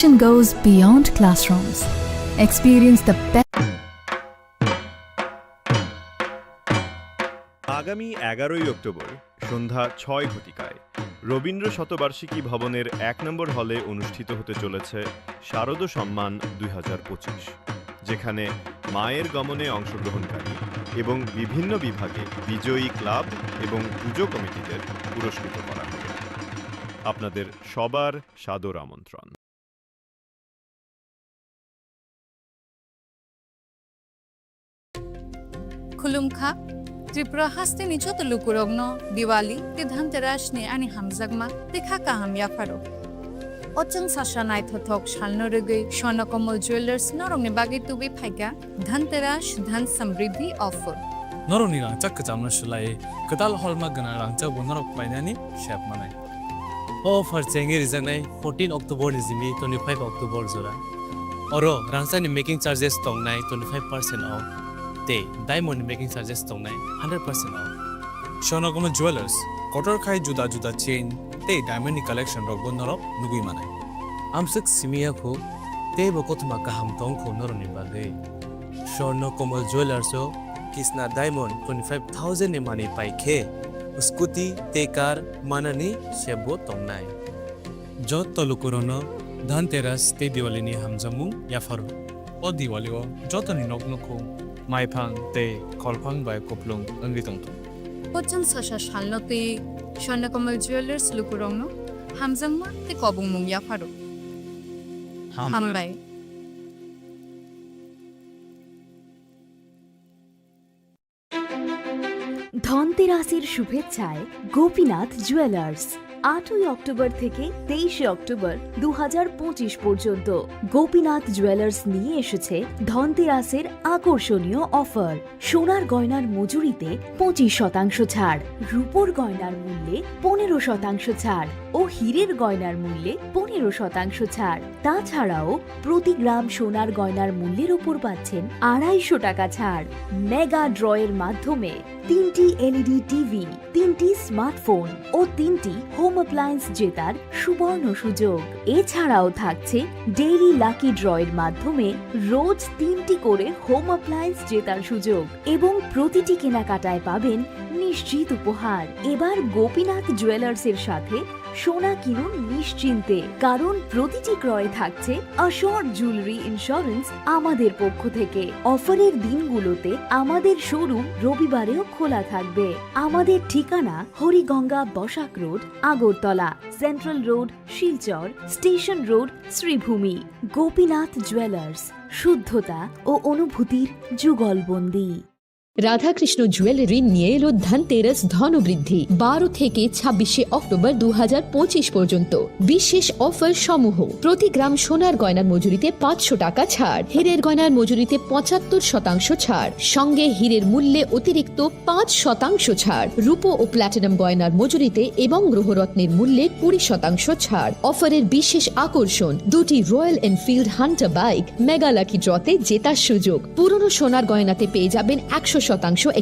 Goes beyond classrooms. Experience the best. আগামী 11ই October সন্ধ্যা 6 ঘটিকায় রবীন্দ্র শতবার্ষিকী ভবনের 1 নম্বর হলে অনুষ্ঠিত হতে চলেছে শারদ সম্মান 2025, যেখানে মায়ের গমনে অংশগ্রহণকারী এবং বিভিন্ন বিভাগে বিজয়ী ক্লাব এবং পুজো কমিটিদের পুরস্কৃত করা হবে। আপনাদের সবার সাদর আমন্ত্রণ। Khulumkha Tripura haste ni joto lukurogno Diwali te dhanteras ni ani hamjagma te khaka hamya pharo Ochang sasha nai thothok shalno regei Sonakomol Jewelers norong ni bagi tubi phaiga dhanteras dhan samriddhi offer Norong ni rangchak kachamna shulai kadal holma gana rangchak bonorok painani shap manai Offer chengi rizanai 14 October ni zimi 25 October zora Oro rangchak ni making charges tongnai 25% off Diamond making charges tongnai 100% off. Sonakomol Jewelers kotor khai juda juda chain te diamond ni collection rok bonorok nugui manai. Amsuk simia ko te bokotma kaham tong ko noroni bagai. Sonakomol Jewelers o kisna diamond 25,000 ni mani pai khe scooty te car manani shebo tongnai. Jot tolukurono dhanteras te diwali ni hamjamu yafaro. O diwali o jotoni noknoko Maipang te kolpang by koplong angitong to. Ochang sasha shalno te Sonakomol Jewelers lukurogno hamjagma te kobung mungya pharo Hamlai ধনতেরাসের শুভেচ্ছায় Gopinath jewellers 8ই October থেকে 23শে October 2025 পর্যন্ত Gopinath jewellers নিয়ে এসেছে ধনতেরাসের আকর্ষণীয় offer. সোনার গয়নার মজুরিতে 25% ছাড়, রূপোর গয়নার মূল্যে 15% ছাড় ও হীরের গয়নার মূল্যে 15% ছাড়। তাছাড়াও প্রতি গ্রাম সোনার গয়নার মূল্যের উপর পাচ্ছেন 250 টাকা ছাড়। মেগা ড্রয়ের মাধ্যমে 3টি এলইডি টিভি, 3টি স্মার্টফোন ও 3টি হোম অ্যাপ্লায়েন্স জেতার সুবর্ণ সুযোগ। এছাড়াও থাকছে ডেইলি লাকি ড্রয়ের মাধ্যমে রোজ 3টি করে হোম অ্যাপ্লায়েন্স জেতার সুযোগ এবং প্রতিটি কেনাকাটায় পাবেন নিশ্চিত উপহার। এবার গোপীনাথ জুয়েলার্সের সাথে সোনা কিনুন নিশ্চিন্তে, কারণ প্রতিটি ক্রয়ে থাকছে অ্যাশোর্ড জুয়েলারি ইন্স্যুরেন্স আমাদের পক্ষ থেকে। অফারের দিনগুলোতে আমাদের শোরুম রবিবারেও খোলা থাকবে। আমাদের ঠিকানা Hariganga Basak road, Agartala, central road, Silchar, station road, Sribhumi. Gopinath jewellers, শুদ্ধতা ও অনুভূতির যুগলবন্দী। রাধাকৃষ্ণ জুয়েলারি নিয়ে এলো ধনতেরাস ধনবৃদ্ধি 12 থেকে 26শে অক্টোবর 2025 পর্যন্ত। বিশেষ অফার সমূহ: প্রতি গ্রাম সোনার গয়নার মজুরিতে 500 টাকা ছাড়, হীরের গয়নার মজুরিতে 75% ছাড়, সঙ্গে হীরের মূল্যে অতিরিক্ত 5% ছাড়, রূপো ও প্ল্যাটিনাম গয়নার মজুরিতে এবং গ্রহরত্নের মূল্যে 20% ছাড়। অফারের বিশেষ আকর্ষণ: দুটি Royal Enfield Hunter bike mega lucky ড্রতে জেতার সুযোগ। পুরনো সোনার গয়নাতে পেয়ে যাবেন 100%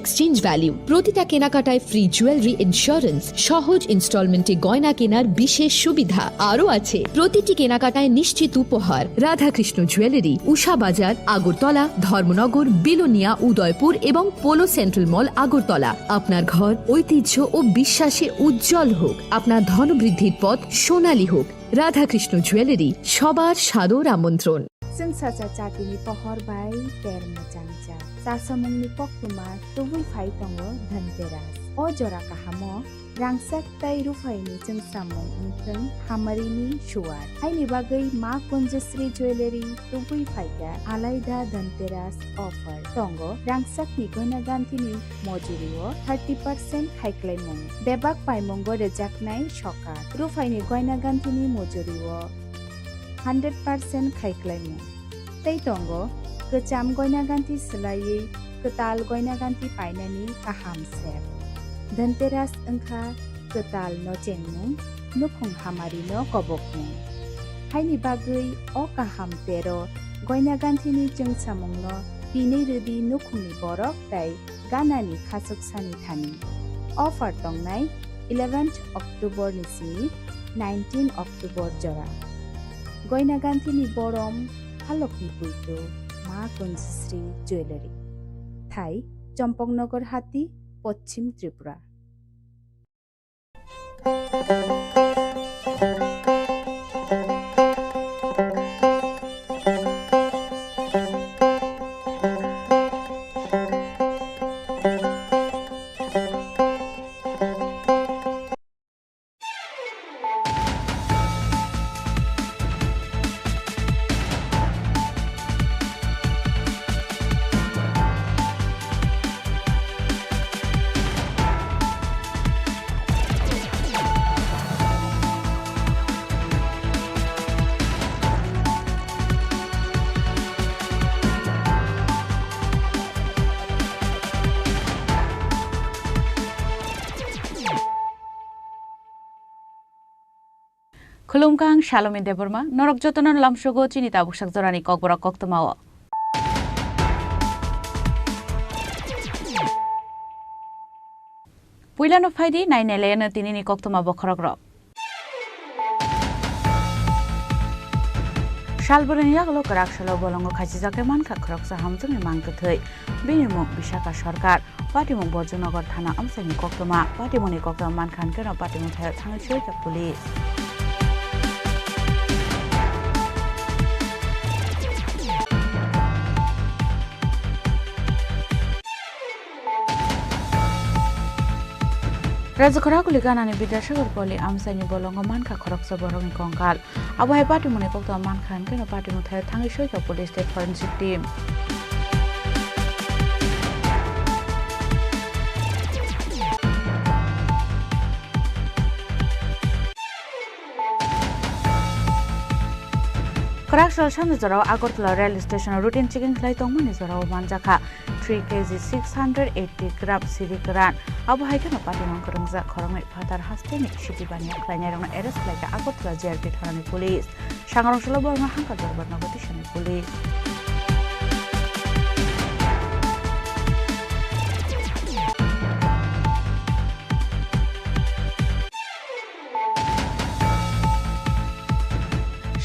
এক্সচেঞ্জ ভ্যালু। প্রতিটা কেনাকাটায় ফ্রি জুয়েলারি ইন্স্যুরেন্স, সহজ ইনস্টলমেন্টে গয়না কেনার বিশেষ সুবিধা আরও আছে। প্রতিটি কেনাকাটায় নিশ্চিত উপহার। রাধাকৃষ্ণ জুয়েলারি, উষা বাজার, আগরতলা, ধর্মনগর, বিলোনিয়া, উদয়পুর এবং পোলো সেন্ট্রাল মল, আগরতলা। আপনার ঘর ঐতিহ্য ও বিশ্বাসে উজ্জ্বল হোক, আপনার ধনবৃদ্ধির পথ সোনালী হোক। রাধাকৃষ্ণ জুয়েলারি, সবার সাদর আমন্ত্রণ। जों साचा चाटिनि पहर बाय पेर मोजांजा सासामुंनि पक्तुमा तुबुइ फाइ दङो धनतेरास अ जरा काहामो रांसाक ताइ रुफाइनि जों सामुं उनथों हामारिनि शुवार हाइनि बागै मा कुंजश्री ज्वेलारि तुबुइ फाइगा आलायदा धनतेरास अफार दङो रांसाकनि गयना गान्थिनि मजुरिओ 30% हाइक्लाइमुं बेबाक पाइमुंगो रेजाकनाय सका रुफाइनि गयना गान्थिनि मजुरिओ 100% खाइख्लाइमु तै दंगो गोजाम गयना गान्थि सोलायै गोताल गयना गान्थि पाइनानि गाहाम सेब धनतेरास ओंखा गोताल न जेंमु नुखुं हामारि न कबकमु हाइनि बागै अ गाहाम तेर गयना गान्थिनि जों सामुं न बिनै रोदि नुखुंनि बरक ताइ गानानि खासुकसानि थानि अफार दंनाय 11 अक्टोबर निसिनि 19 अक्टोबर जरा গয়না গান্থিনি বরম হালকনি পুইতো মা কঞ্জশ্রী জুয়েলারি থাই চম্পকনগর হাতি পশ্চিম Tripura Khulumkang Shalom Deborma, Norok Jotonon Lamshogo, Chini Tabukshak Zorani Kokborok Koktomawa. Puilano Faidi, Nine Elena Tinini Koktoma Bokorogro. Shalburin Yaglo Karakshalo Bolongo Kachizake Manka Kroksa Hamzumi Mankatui, Binimuk Bishaka Shorkar, Patimuk Bojunogot Tana Amsani Koktoma, Patimoni Kokta Mankan Keno Patimuk Tangashu Police. Rajakora kulikan ani bidashagar poli amsani bolongo manka khoroksa borongi kongkal abu hai party mone kokta mankhan keno party muthai thangi shoi ka police state forensic team Correctional Shan Zorao Agortla rail station routine chicken flight tongmani Zorao Manjaka 3 kg 680 gram Sirikaran Abu Haikano Party Mankarangza Korang Patar Hastini Shitty Banya Klainerang arrest like Agortla JRP Tarani police Shangarong Shalabo Hanka Dorban Petition police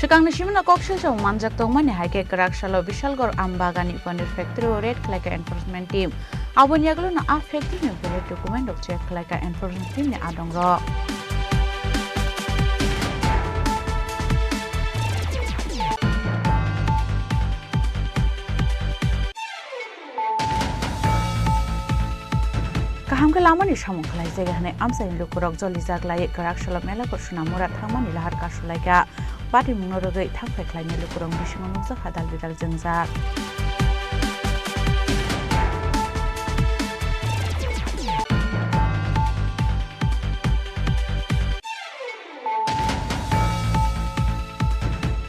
Shikang Nishimana Kokshil Chong Manjak Tongmani Haike Karakshalo Vishalgor Ambagani Paneer Factory Red Klaka Enforcement Team. Abun Yaglo na affecting yung bullet document of check Klaka Enforcement Team ni Adong Ro. Kaham kelaman ni samong kalai zegahne amsa in lukurok jolizak lai Karakshalo Mela Koshuna Murat Hamani lahar Kashulaika. Party Munorogai Tampa Klanya Lukurong Bishimanusa Hadal Vidal Zenzak.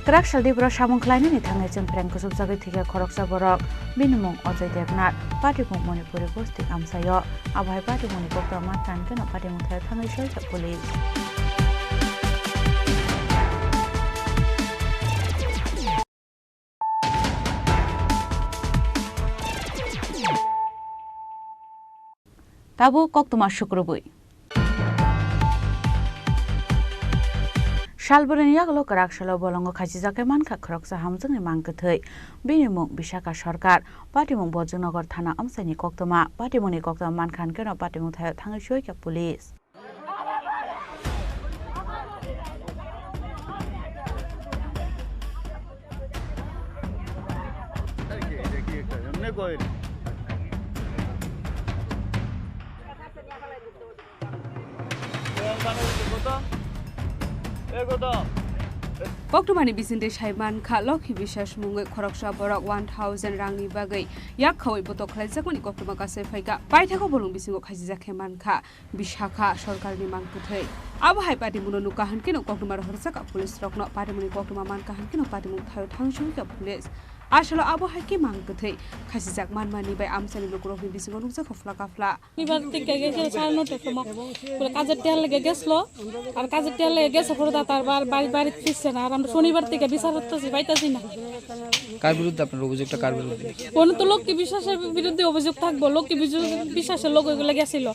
Karakshal Dibro Shamong Klanya ni Tangai Cempreng Kusubzagi Tiga Koroksa Borok Binumong Ojai Devnat Party Mung Monipuri Postik Amsayo Abai Party Monipokta Matan Kena Party Mutai Tangai Shoyka Police. Tabu Koktuma Shukrubui Shalburin Yaglo Karakshalo Bolongo Kachizake Manka Kroksa Hamzung Mankatui Binimuk Bishaka Shorkar Patimuk Bojunogot Tana Amsani Koktoma Patimoni Kokta Mankan Keno Patimuk Tangashoika police Koktomani bisinde Shaiban Kaloki Bishash Mungu Koroksa Borok 1000 Rangi Bagai Yakoi Botoklai Zakuni Koktoma Kasefaiga Paitako Bolung Bisingo Kajizakeman Ka Bishaka Shorkani Mankutei Abu Haipati Munuka Hankino Koktomar Horsaka Police Rock not Patimuni Koktoma Manka Hankino Patimu Tangshuka Police আসলে আবহাওয়া কি মাংকথै খাসিজাক মানমানি by আমসানি লুকুরকনি বিসিঙ্গ নুকজা খফলা কাফলা এবার থেকে গেছে 9:30টার সময় পুরো কাজের টেয়ার লেগে গেছলো আর কাজের টেয়ার লেগে গেছে পরে তার বাড়ি ফিরছে না আর আমরা শনিবার থেকে বিচার করতেছি পাইতাছি না। কার বিরুদ্ধে আপনার অভিযোগটা কার বিরুদ্ধে? কোন তো লক্ষ্মী বিশ্বাসের বিরুদ্ধে অভিযোগ থাকবো, লক্ষ্মী বিশ্বাসের লোক ওইগুলো গেছিল,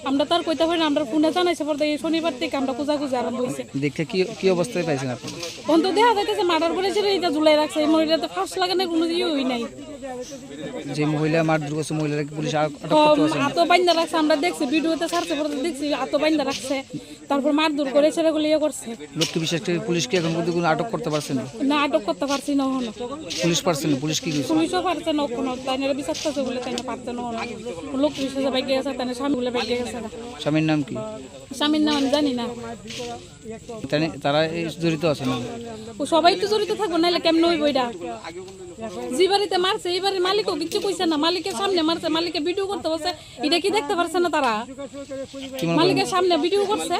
আমরা তার কইতে পারি না, আমরা ফোনে জানাইছে পরে এই শনিবার থেকে আমরা খোঁজাখুঁজি আরম্ভ হয়েছে। দেখতে কি অবস্থায় পাইছেন আপনি? কোন তো দেখা যাইতেছে মার্ডার করেছিল এটা ঝুলাই রাখছে, এই মহিলাতে ফাঁস লাগানোর কোনো ইয়েই নাই। যে মহিলা মারধর করছে মহিলাকে পুলিশ আটক করতে পারছে? আতো বাইন্দা রাখছে, আমরা দেখছি ভিডিওতে ছাড়ছে পরে দেখছি আতো বাইন্দা রাখছে, তারপর মারধর করে ছেলেগুলো ইয়ে করছে। লক্ষ্মী বিশ্বাসকে পুলিশ কি এখন পর্যন্ত আটক করতে পারছে না? না আটক করতে পারছি না ওখানে। পুলিশ পারছে না? পুলিশ কি করছে? পুলিশও পারছে না ওখানে, তাই না বিচারতেছে বলে তাই না পারছে না ওখানে। লোক বিশ্বাসে বাইকে গেছে, তাই না স্বামীগুলো বাইকে গেছে। স্বামীর নাম কি? স্বামীর নাম আমি জানি না। তারা জড়িত আছে না? ও সবাই তো জড়িত থাকবো, নাহলে কেমন হইব এটা? যে বাড়িতে মারছে এই বাড়ির মালিকও কিছু কইছে না, মালিকের সামনে মারছে, মালিকে ভিডিও করতে বলছে, এটা কি দেখতে পারছে না তারা? মালিকের সামনে ভিডিও করছে,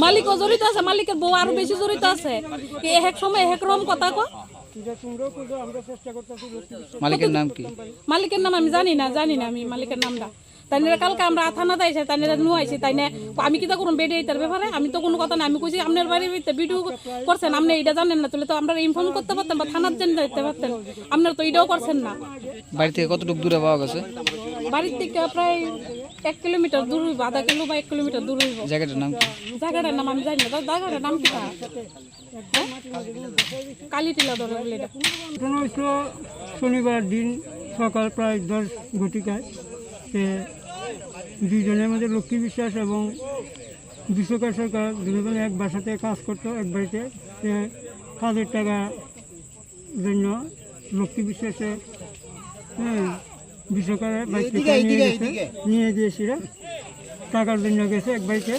মালিকও জড়িত আছে, মালিকের বউ আরো বেশি জড়িত আছে। এক সময় এক রকম কথা কো। মালিকের নাম কি? মালিকের নাম আমি জানি না আমি মালিকের নামটা। তাই কালকে আমরা থানাতে আইসি, তাই নুয়াইছি, তাই না আমি কি তা করুন বেডে এইটার ব্যাপারে আমি তো কোনো কথা না। আমি কইছি আপনার বাড়ির ভিডিও করছেন, আপনি এটা জানেন না, তাহলে তো আমরা ইনফর্ম করতে পারতেন বা থানার জন্য দিতে পারতেন, আপনার তো এটাও করছেন না। বাড়ি থেকে কতটুকু দূরে পাওয়া গেছে? বাড়ির থেকে প্রায় 1 কিলোমিটার দূর হইব, আধা কিলো বা 1 কিলোমিটার দূর হইব। জায়গাটার নাম কি? জায়গাটার নাম আমি জানি না, জায়গাটার নাম কি? কালীটিলা ধরে বলে এটা। শনিবার দিন সকাল প্রায় 10 ঘটিকায় দুইজনের মধ্যে লক্ষ্মী বিশ্বাস এবং বিশ্বকার সরকার দুজন এক বাসাতে কাজ করতো, এক বাড়িতে। কাজের টাকা জন্য লক্ষ্মী বিশ্বাসে বিশ্বকারের বাড়িতে নিয়ে গিয়েছিল, টাকার জন্য গেছে এক বাড়িতে।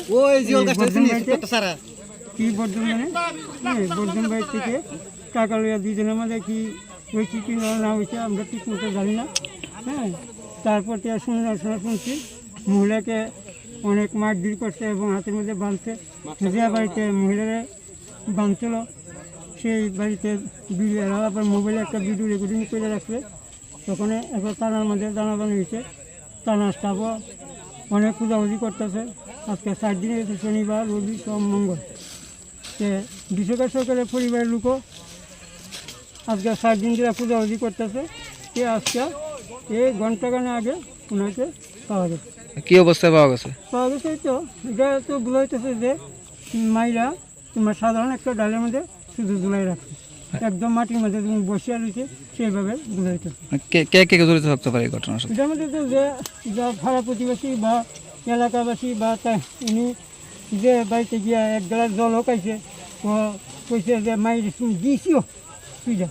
কি বর্ধন মানে বর্ধন বাড়ি থেকে টাকা লইয়া দুজনের মধ্যে কি হয়েছে কি না হয়েছে আমরা ঠিক মতো জানি না। তারপর শুনছি মহিলাকে অনেক মারধর করছে এবং হাতের মধ্যে বাঁধছে। যে বাড়িতে মহিলারা বাঁধছিল সেই বাড়িতে আবার মোবাইলে একটা ভিডিও রেকর্ডিং করে রাখছে। তখন এবার থানার মধ্যে জানাজানি হয়েছে, থানা স্টাফও অনেক খোঁজাখুঁজি করতেছে। আজকে 4 দিন হয়েছে, শনিবার রবি সোম মঙ্গল। বিশ্বকার সরকারের পরিবারের লোকও আজকে 4 দিন ধরে খোঁজাখুঁজি করতেছে। আজকে এই ঘন্টাখানে আগে ওনাকে পাওয়া গেছে। কি অবস্থায় পাওয়া গেছে? তো এটা তো বুঝাইতেছে যে মাইরা তোমার সাধারণ একটা ডালের মধ্যে শুধু ঝুলাই রাখছে, একদম মাটির মধ্যে তুমি বসিয়া রয়েছে, সেইভাবে বুঝাইতেছে। কে জড়িত থাকতে পারে এই ঘটনার সাথে? এটার মধ্যে তো যে ভাড়া প্রতিবেশী বা এলাকাবাসী বা উনি যে বাড়িতে গিয়া 1 গ্লাস জল খাইছে, ও কইছে যে মাইর দিয়েছিও তুই যা,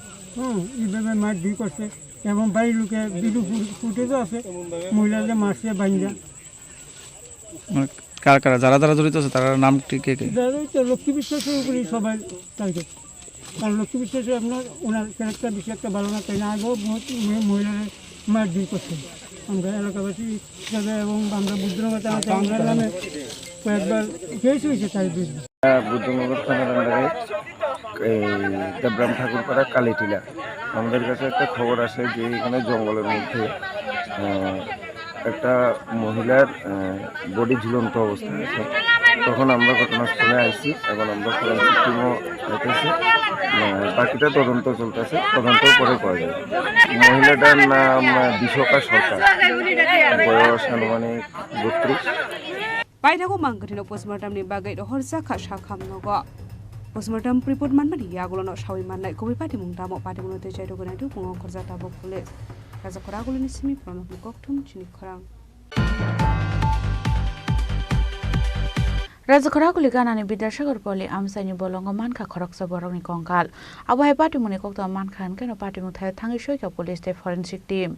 এইভাবে মার ধুই করছে। এবং বাড়ির লোকে ভিডিও ফুটেজও আছে মহিলাদের মারছে বাইন্দা। কারা যারা জড়িত আছে তার নাম কে? লক্ষ্মী বিশ্বাসের উপরেই সবাই টার্গেট। কারণ লক্ষ্মী বিশ্বাসে আপনার ওনার ক্যারেক্টার বেশি একটা ভালো না, তাই না আগেও মহিলাদের মার ধুই করছে। আমরা এলাকাবাসী হিসাবে এবং আমরা বুদ্ধনগর আমরা নামে কয়েকবার কেস হয়েছে তাই বুঝবো। বুদ্ধনগর থানার আন্ডারে দেবরাম ঠাকুরপাড়া কালীটিলা। আমাদের কাছে একটা খবর আসে যে এখানে জঙ্গলের মধ্যে একটা মহিলার বডি ঝুলন্ত অবস্থায় আছে। তখন আমরা ঘটনাস্থলে আসছি এবং আমরা ফরেন্সিক টিমও আইতেছি, বাকিটা তদন্ত চলতেছে, তদন্ত পরে পাওয়া যাবে। মহিলাটার নাম বিশ্বকা সরকার, বয়স আনুমানিক 32। বাইরাগো মাংগঠিনো পোস্টমর্টমनि बागै हरजाखा साखामनगो पोस्टमर्टम रिपोर्ट मानमानि यागुलनो सावि माननाय कबि पार्टी मुंदामो पार्टी मुनते जायदो गनायदो बुङो खरजाता बखुले राजा खरागुलिनि सिमि प्रनब गक्थुम चिनि खरां राजा खरागुलि गानानि विद्यासागर पलि आमसाइनि बलंगो मानखा खरकसा बरंनि कंकाल आबहाय पार्टी मुनि कक्ता मानखा हनकेनो पार्टी मुथाय थाङै सयका पुलिस ते forensic team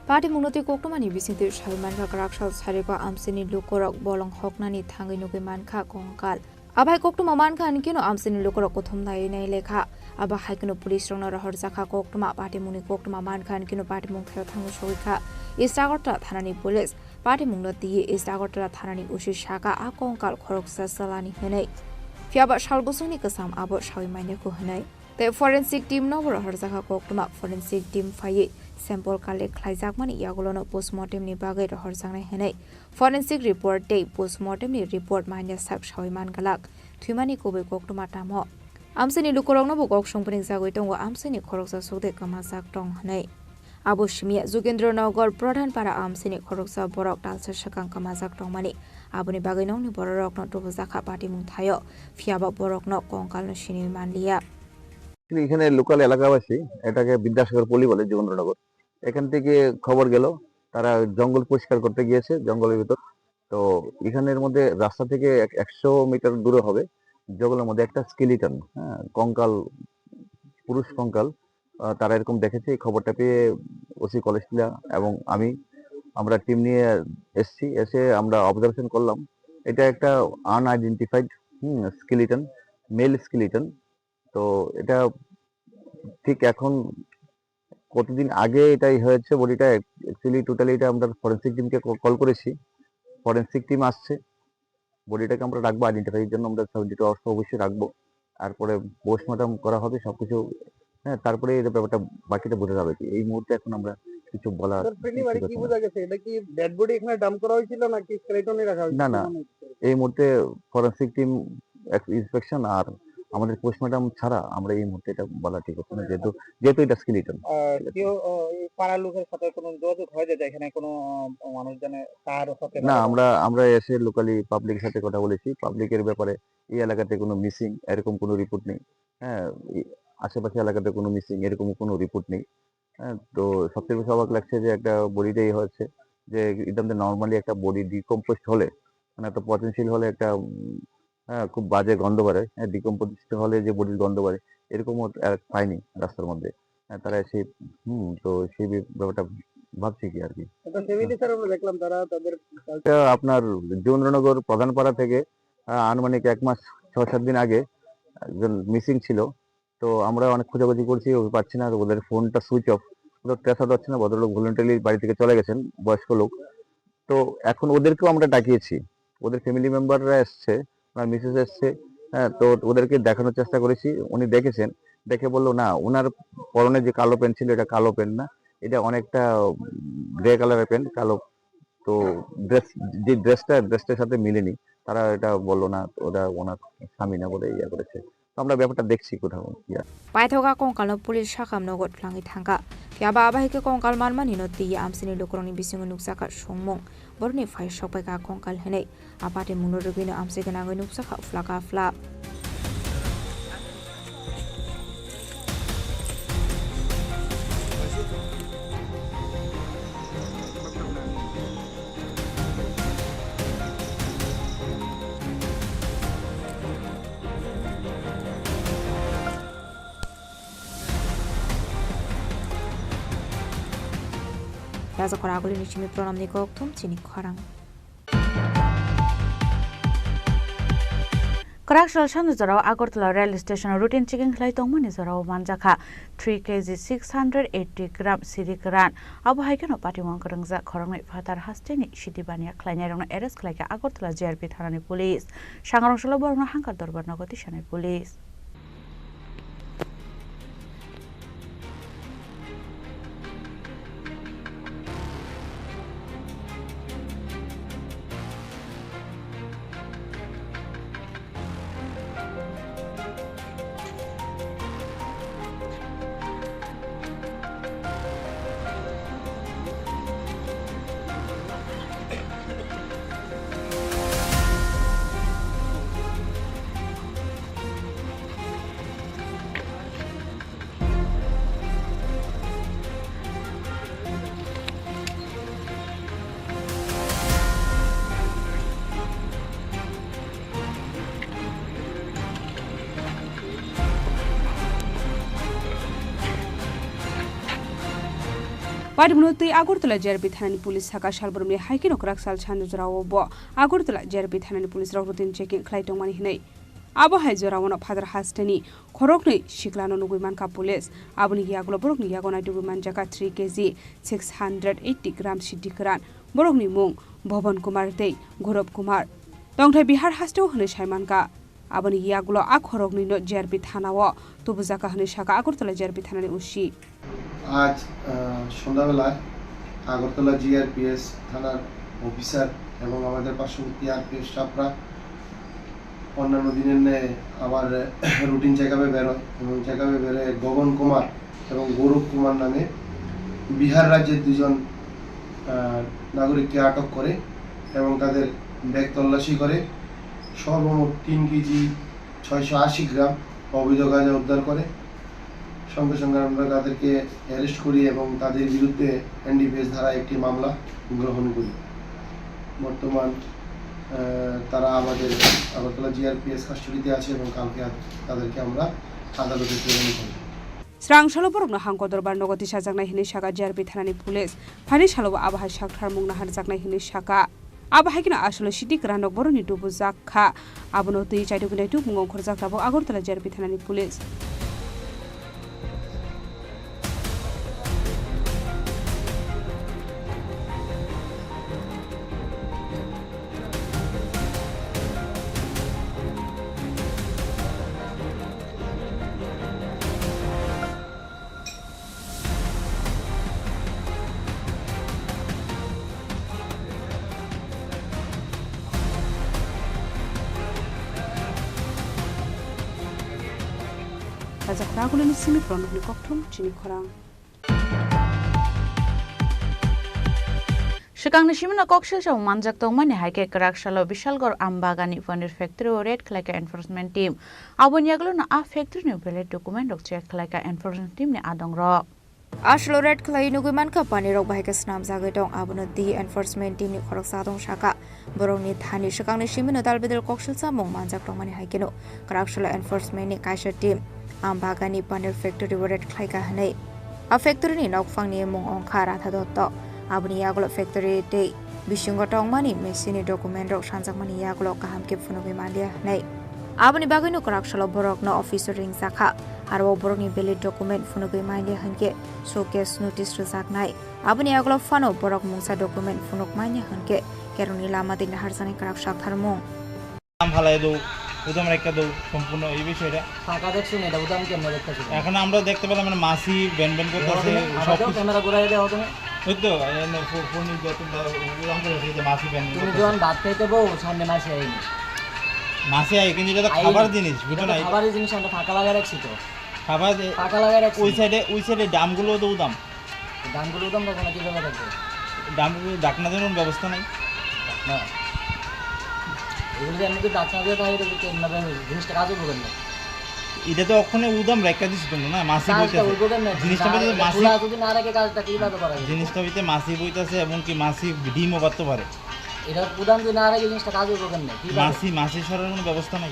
Party Munoti Koktomani visited Shalmanka Karakshal Sarika Amsini Lukorok Bolong Hoknani Tanginuki Manka Konkal. Abai Koktuma Manka and Kino Amsini Lukorok Kotumna Leka. Aba Haikino Police Runner Horzaka Koktuma Party Muni Koktuma Manka and Kino Party Munka Tangushika. Istagota Thanani Police. Party Munoti Istagota Thanani Ushishaka Akonkal Koroksa Salani Hene. Fiaba Shalbusuni Kasam Abo Shawimaneko Hene. The forensic team no Horzaka Koktuma forensic team Faye. Sample collect Klaizakmani Yagolono postmortem ni bagay Horzana Hene. Forensic report day postmortem ni report mania sak Shawiman Galak. Tumani Kobe Koktuma Tamo. Amsini Lukorong no Bogok Shumpring Zaguitongo Amsini Koroksa Sode Kamazak Tong Hene. Abu Shimia Zukendro Nogor Prodhan para Amsini Koroksa Borok Dalsa Shakang Kamazak Tong Mani. Abuni Baginong ni Borok no Tubuzaka Party Mungtayo. Fiaba Borok no Konkal no Shini Manlia. এখানে local এলাকাবাসী এটাকে বিদ্যাসাগর পল্লী বলে যোগেন্দ্রনগর এখান থেকে খবর গেল তারা জঙ্গল পরিষ্কার করতে গিয়েছে জঙ্গলের ভিতর তো এখানের মধ্যে রাস্তা থেকে 100 মিটার দূরে হবে জঙ্গলের মধ্যে একটা স্কেলিটন কঙ্কাল পুরুষ কঙ্কাল তারা এরকম দেখেছে এই খবরটা পেয়ে ওসি কলেজটিলা এবং আমরা টিম নিয়ে এসে আমরা অবজারভেশন করলাম এটা একটা আনআইডেন্টিফাইড স্কেলিটন মেল স্কেলিটন তো এটা ঠিক এখন কতদিন আগে এটাই হয়েছে বডিটা অ্যাকচুয়ালি টোটালি এটা আমরা ফরেনসিক টিমকে কল করেছি ফরেনসিক টিম আসছে বডিটাকে আমরা রাখবো আইডেন্টিফাইয়ের জন্য আমরা 72 আওয়ার্স অবশ্যই রাখবো তারপরে পোস্টমর্টম করা হবে সবকিছু তারপরে এই ব্যাপারটা বাকিটা বোঝা যাবে কি এই মুহূর্তে এখন আমরা কিছু বলা কি বোঝা গেছে এটা কি ডেড বডি এখানে ডাম্প করা হয়েছিল নাকি স্কেলেটনে রাখা হয়েছিল না এই মুহূর্তে ফরেনসিক টিম ইন্সপেকশন আর আমাদের পোস্টমর্টম ছাড়া আমরা এই মুহূর্তে এটা বলা ঠিক হচ্ছে না যেহেতু এটা স্কেলিটন কেউ পাড়ার লোকের সাথে কোনো যোগাযোগ হয় যে এখানে কোনো মানুষ জানে তার সাথে না আমরা এসে লোকালি পাবলিকের সাথে কথা বলেছি পাবলিকের ব্যাপারে এই এলাকাতে কোনো মিসিং এরকম কোনো রিপোর্ট নেই আশেপাশে এলাকাতে কোনো মিসিং এরকম কোনো রিপোর্ট নেই তো সবথেকে বেশি অবাক লাগছে যে একটা বডিটাই হচ্ছে যে একদম নর্মালি একটা বডি ডিকম্পোস্ট হলে মানে একটা পটেনশিয়াল হলে একটা খুব বাজে গন্ধ বাড়ে ডিকম্পোজিশন হলে যে বডির গন্ধ বাড়ে এরকম পাইনি রাস্তার মধ্যে তারা সেই তো সেই ব্যাপারটা ভাবছি কি আর কি দেখলাম তারা তাদের আপনার যোগেন্দ্রনগর প্রধানপাড়া থেকে আনুমানিক 1 মাস 6-7 দিন আগে একজন মিসিং ছিল তো আমরা অনেক খোঁজাখুঁজি করছি পাচ্ছি না ওদের ফোনটা সুইচ অফ ওদের ট্রেস হচ্ছে না ভদ্রলোক ভলেন্টারিলি বাড়ি থেকে চলে গেছেন বয়স্ক লোক তো এখন ওদেরকেও আমরা ডাকিয়েছি ওদের ফ্যামিলি মেম্বাররা এসছে মিসেস এসছে তো ওদেরকে দেখানোর চেষ্টা করেছি উনি দেখেছেন দেখে বললো না ওনার পরনে যে কালো প্যান্ট ছিল এটা কালো প্যান্ট না এটা অনেকটা গ্রে কালারের প্যান্ট কালো তো যে ড্রেসটার সাথে মিলেনি তারা এটা বললো না ওটা ওনার স্বামী না বলে ইয়া করেছে আমরা ব্যাপারটা দেখছি কোথাও পাইথকা কঙ্কাল পুলিশ শাখাম নগদ ফ্লাঙ্গি থাঙ্কা ফিয়াবা আবাহিকে কঙ্কাল মানমানি নতি আমসিনি লোকরনি বিসিঙ্গ নুকসাকা সংমং বরনি ফাই সপাইকা কঙ্কাল হেনে আপাতে মুনরগিনো আমসিকে নাঙ্গই নুকসাকা ফ্লাকা ফ্লা Raza Koragoli Nishimi Pronam Nikoktum Chini Khorang Karakshal Shanuzarao Agortala rail station routine checking Klaitongmani Zarao Manjaka 3 kg 680 gram Sirikaran Abu Haikano Patiwan Karangza Khorang Fatar Hastini Shitibania Klainerong Eres Klaka Agortala JRP Tharani Police Shangarong Shaloborno Hankar Dorbar Nagotishani Police Padmunoti Agurtala Jerbi Thanani Police Haka Shalburmi Hiking of Raksal Chandrao Bo Agurtala Jerbi Thanani Police routine checking Clayton Manihne. Abo Hazora one of Father Hastani, Korokni, Shiklano Nugumanka Police, Abuni Yaglo Borokni Yagona Duguman Jaka 3 kg, 680 grams Shidikaran, Borokni Mung, Bobon Kumar Day, Gorob Kumar. Dongta Bihar Hasto Hanishimanka, Abuni Yaglo Akorokni no Jerbi Thanawa, Tubuzaka Hanishaka Agurtala Jerbi Thanani Ushi. আজ সন্ধ্যাবেলায় Agartala GRPS থানার officer এবং আমাদের পার্শ্ববর্তী RPF স্টাফরা অন্যান্য দিনের ন্যায় আবার রুটিন চেকআপে বেরোয় এবং চেকআপে বেরোয় গগন কুমার এবং গৌরব কুমার নামে বিহার রাজ্যের দুজন নাগরিককে আটক করে এবং তাদের ব্যাগ তল্লাশি করে সর্বমোট 3 কেজি 680 গ্রাম অবৈধ গাঁজা উদ্ধার করে। সঙ্গে সঙ্গে আমরা তাদেরকে অ্যারেস্ট করি এবং তাদের বিরুদ্ধে এনডিপিএস ধারায় একটি মামলা গ্রহণ করি। বর্তমান তারা আমাদের আগরতলা জিআরপিএস কাস্টডিতে আছে এবং কালকে তাদেরকে আমরা আদালতে প্রেরণ করি। Srangshalo Borokno Hangko Dorbar Nogoti Shazakna Hini Shaka Jerbi Thanani Police, Pani Shalo Abahai Shakthar Mungna Hanjakna Hini Shaka. Abahikina Asholo Shidik Ranok Boroni Dubu Zakha, Abonoti Chaitukune Mungong Korzakabo Agortala Jerbi Thanani Police. Razak Ragulan Simi from Kokborok, Chini Khorang. Shikang Nishimana Kokshil of Manjak Tongmani Hike Karakshalo Vishalgor Ambagani Furniture Factory Red Klaka Enforcement Team. Abunyagluna a factory new billet document of Check Klaka Enforcement Team Adong Rock. Ashlo Red Clay Nuguman Kapani Rock by Snam Zagadong Abuna the Enforcement Team Koroksadong Shaka, Boroni Thani Shikang Nishimana Dalbidel Kokshil Samong Manjak Tongmani Hikeno, Karakshalo Enforcement Kaisha Team. Ambagani Panel Factory Red Klaka Hane. A factory in Okfang Mong on Karatadot. Abuni Yaglo Factory Day. Bishungotong money, Messini document of Shansamani Yaglo Kaham Kipfunovimandia Nay. Abuni Bagino Karakshalo Borok no officer ring Saka. Arbo Boroni Billy document Funovimandia Hanke. Showcase notice to Zaknai. Abuni Yaglo Fano Borok Musa document Funokmania Hanke. Keruni Lama in the Harsani Karakshak Harmon. উদাম রেখা দাও সম্পূর্ণ এই বিষয়টা ফাঁকা দেখছেন এটা উদাম কেমন রেখা ছিল এখন আমরা দেখতে পেলাম মানে মাসি বেন করতেছে সব ক্যামেরা ঘুরাই দাও তুমি ওই তো ফোন যত উদাম করে যে মাসি বেন তুমি যখন ভাত খাইতে বউ সামনে মাসি আইনি মাসি আই কিন্তু এটা খাবার জিনিস বুঝছো না খাবারের জিনিস আমরা ফাঁকা লাগাই রাখছি তো খাবার ফাঁকা লাগাই রাখছি ওই সাইডে দামগুলো তো উদাম রাখো না কিভাবে রাখবে দামগুলো ডাকনা দেওয়ার ব্যবস্থা নাই না এগুলো আমি তো ডাকনা দিয়ে তাই এটা কেমন জিনিসটা কাজও করবেন না এটা তো ওখানে উদাম রেখা দিছ তুমি না মাসি বইতাছে জিনিসটা তো মাসি যদি না রাখে কাজটা কিভাবে করা যায় জিনিসটা হইতে মাসি বইতাছে এবং কি মাসি ডিমও করতে পারে এটা উদাম যদি না রাখে জিনিসটা কাজও করবেন না মাসি সরার কোনো ব্যবস্থা নাই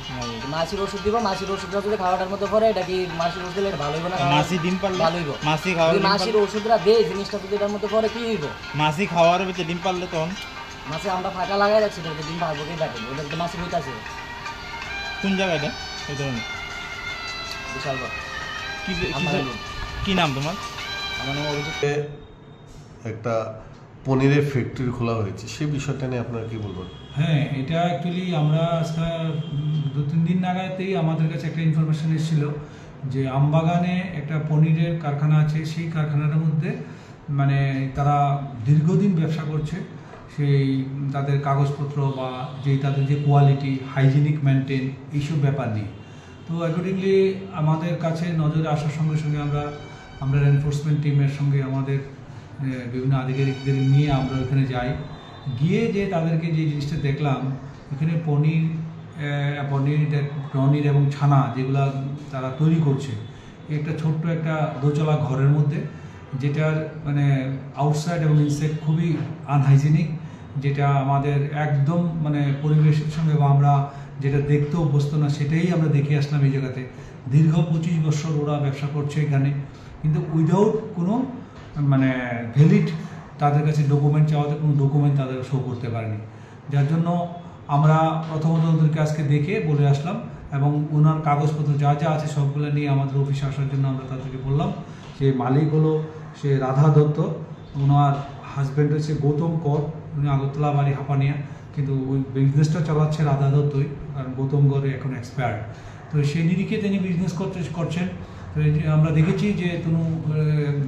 মাসির ওষুধ দিব মাসির ওষুধটা যদি খাওয়াটার মধ্যে পড়ে এটা কি মাসির ওষুধ দিলে ভালো হইব না মাসি ডিম পারলে ভালো হইব মাসি খাওয়া মাসির ওষুধটা দে জিনিসটা যদি এটার মধ্যে পড়ে কি হইব মাসি খাওয়ার ভিতরে ডিম পারলে তখন মাসি আমরা ফাঁকা লাগাই রাখছি তো ডিম পারবো কি দেখেন ওটা তো মাসি বইতাছে কোন জায়গাটা এই ধরনের বিশাল বড় কি নাম তোমার আমার নাম অভিজিৎ একটা পনিরের ফ্যাক্টরি খোলা হয়েছে সেই বিষয়টা নিয়ে আপনারা কি বলবেন হ্যাঁ এটা অ্যাকচুয়ালি আমরা আজকে 2-3 দিন নাগাদই আমাদের কাছে একটা ইনফরমেশন এসেছিল যে আমবাগানে একটা পনিরের কারখানা আছে সেই কারখানার মধ্যে মানে তারা দীর্ঘদিন ব্যবসা করছে সেই তাদের কাগজপত্র বা তাদের যে কোয়ালিটি হাইজিনিক মেনটেন এইসব ব্যাপার নিয়ে তো অ্যাকর্ডিংলি আমাদের কাছে নজরে আসার সঙ্গে সঙ্গে আমরা এনফোর্সমেন্ট টিমের সঙ্গে আমাদের বিভিন্ন আধিকারিকদের নিয়ে আমরা ওখানে যাই গিয়ে যে তাদেরকে যে জিনিসটা দেখলাম এখানে পনির এবং ছানা যেগুলা তারা তৈরি করছে একটা ছোট্ট একটা দোতলা ঘরের মধ্যে যেটার মানে আউটসাইড এবং ইনসাইড খুবই আনহাইজিনিক যেটা আমাদের একদম মানে পরিবেশের সঙ্গে বা আমরা যেটা দেখতে অভ্যস্ত না সেটাই আমরা দেখে আসলাম এই জায়গাতে দীর্ঘ 25 বছর ওরা ব্যবসা করছে এখানে কিন্তু উইদাউট কোনো মানে ভ্যালিড তাদের কাছে ডকুমেন্ট চাওয়াতে কোনো ডকুমেন্ট তাদের শো করতে পারেনি, যার জন্য আমরা প্রথমত ওদেরকে আজকে দেখে বলে আসলাম এবং ওনার কাগজপত্র যা যা আছে সবগুলো নিয়ে আমাদের অফিসে আসার জন্য আমরা তাদেরকে বললাম। যে মালিক হলো সে রাধা দত্ত, ওনার হাজব্যান্ড হচ্ছে গৌতম কর, উনি আগরতলা বাড়ি হাঁপানিয়া, কিন্তু ওই বিজনেসটা চালাচ্ছে রাধা দত্তই, কারণ গৌতম গড়ে এখন এক্সপায়ার্ড। তো সেই নিরিখে তিনি বিজনেস করছেন। আমরা দেখেছি যে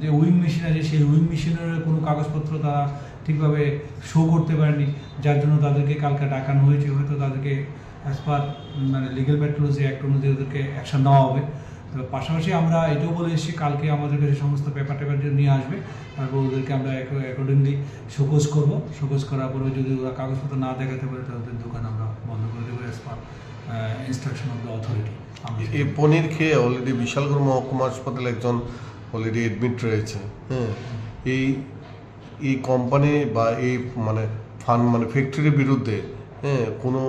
যে উইং মেশিন আছে সেই উইং মেশিনের কোনো কাগজপত্র তারা ঠিকভাবে শো করতে পারেনি, যার জন্য তাদেরকে কালকে ডাকানো হয়েছে। হয়তো তাদেরকে অ্যাজ পার মানে লিগ্যাল প্যাথোলজি অ্যাক্ট অনুযায়ী ওদেরকে অ্যাকশন নেওয়া হবে। তো পাশাপাশি আমরা এটাও বলে এসেছি কালকে আমাদের কাছে সমস্ত পেপার নিয়ে আসবে, তারপর ওদেরকে আমরা অ্যাকর্ডিংলি শোকজ করবো। শোকজ করার পরে যদি ওরা কাগজপত্র না দেখাতে পারে তাদের দোকান আমরা বন্ধ করে দেবো as per instruction of the authority. এই পনির খেয়ে অলরেডি বিশালগড় মহকুমা হাসপাতালে একজন অলরেডি এডমিট রয়েছে। হ্যাঁ, এই কোম্পানি বা এই মানে ফ্যাক্টরির বিরুদ্ধে কোনো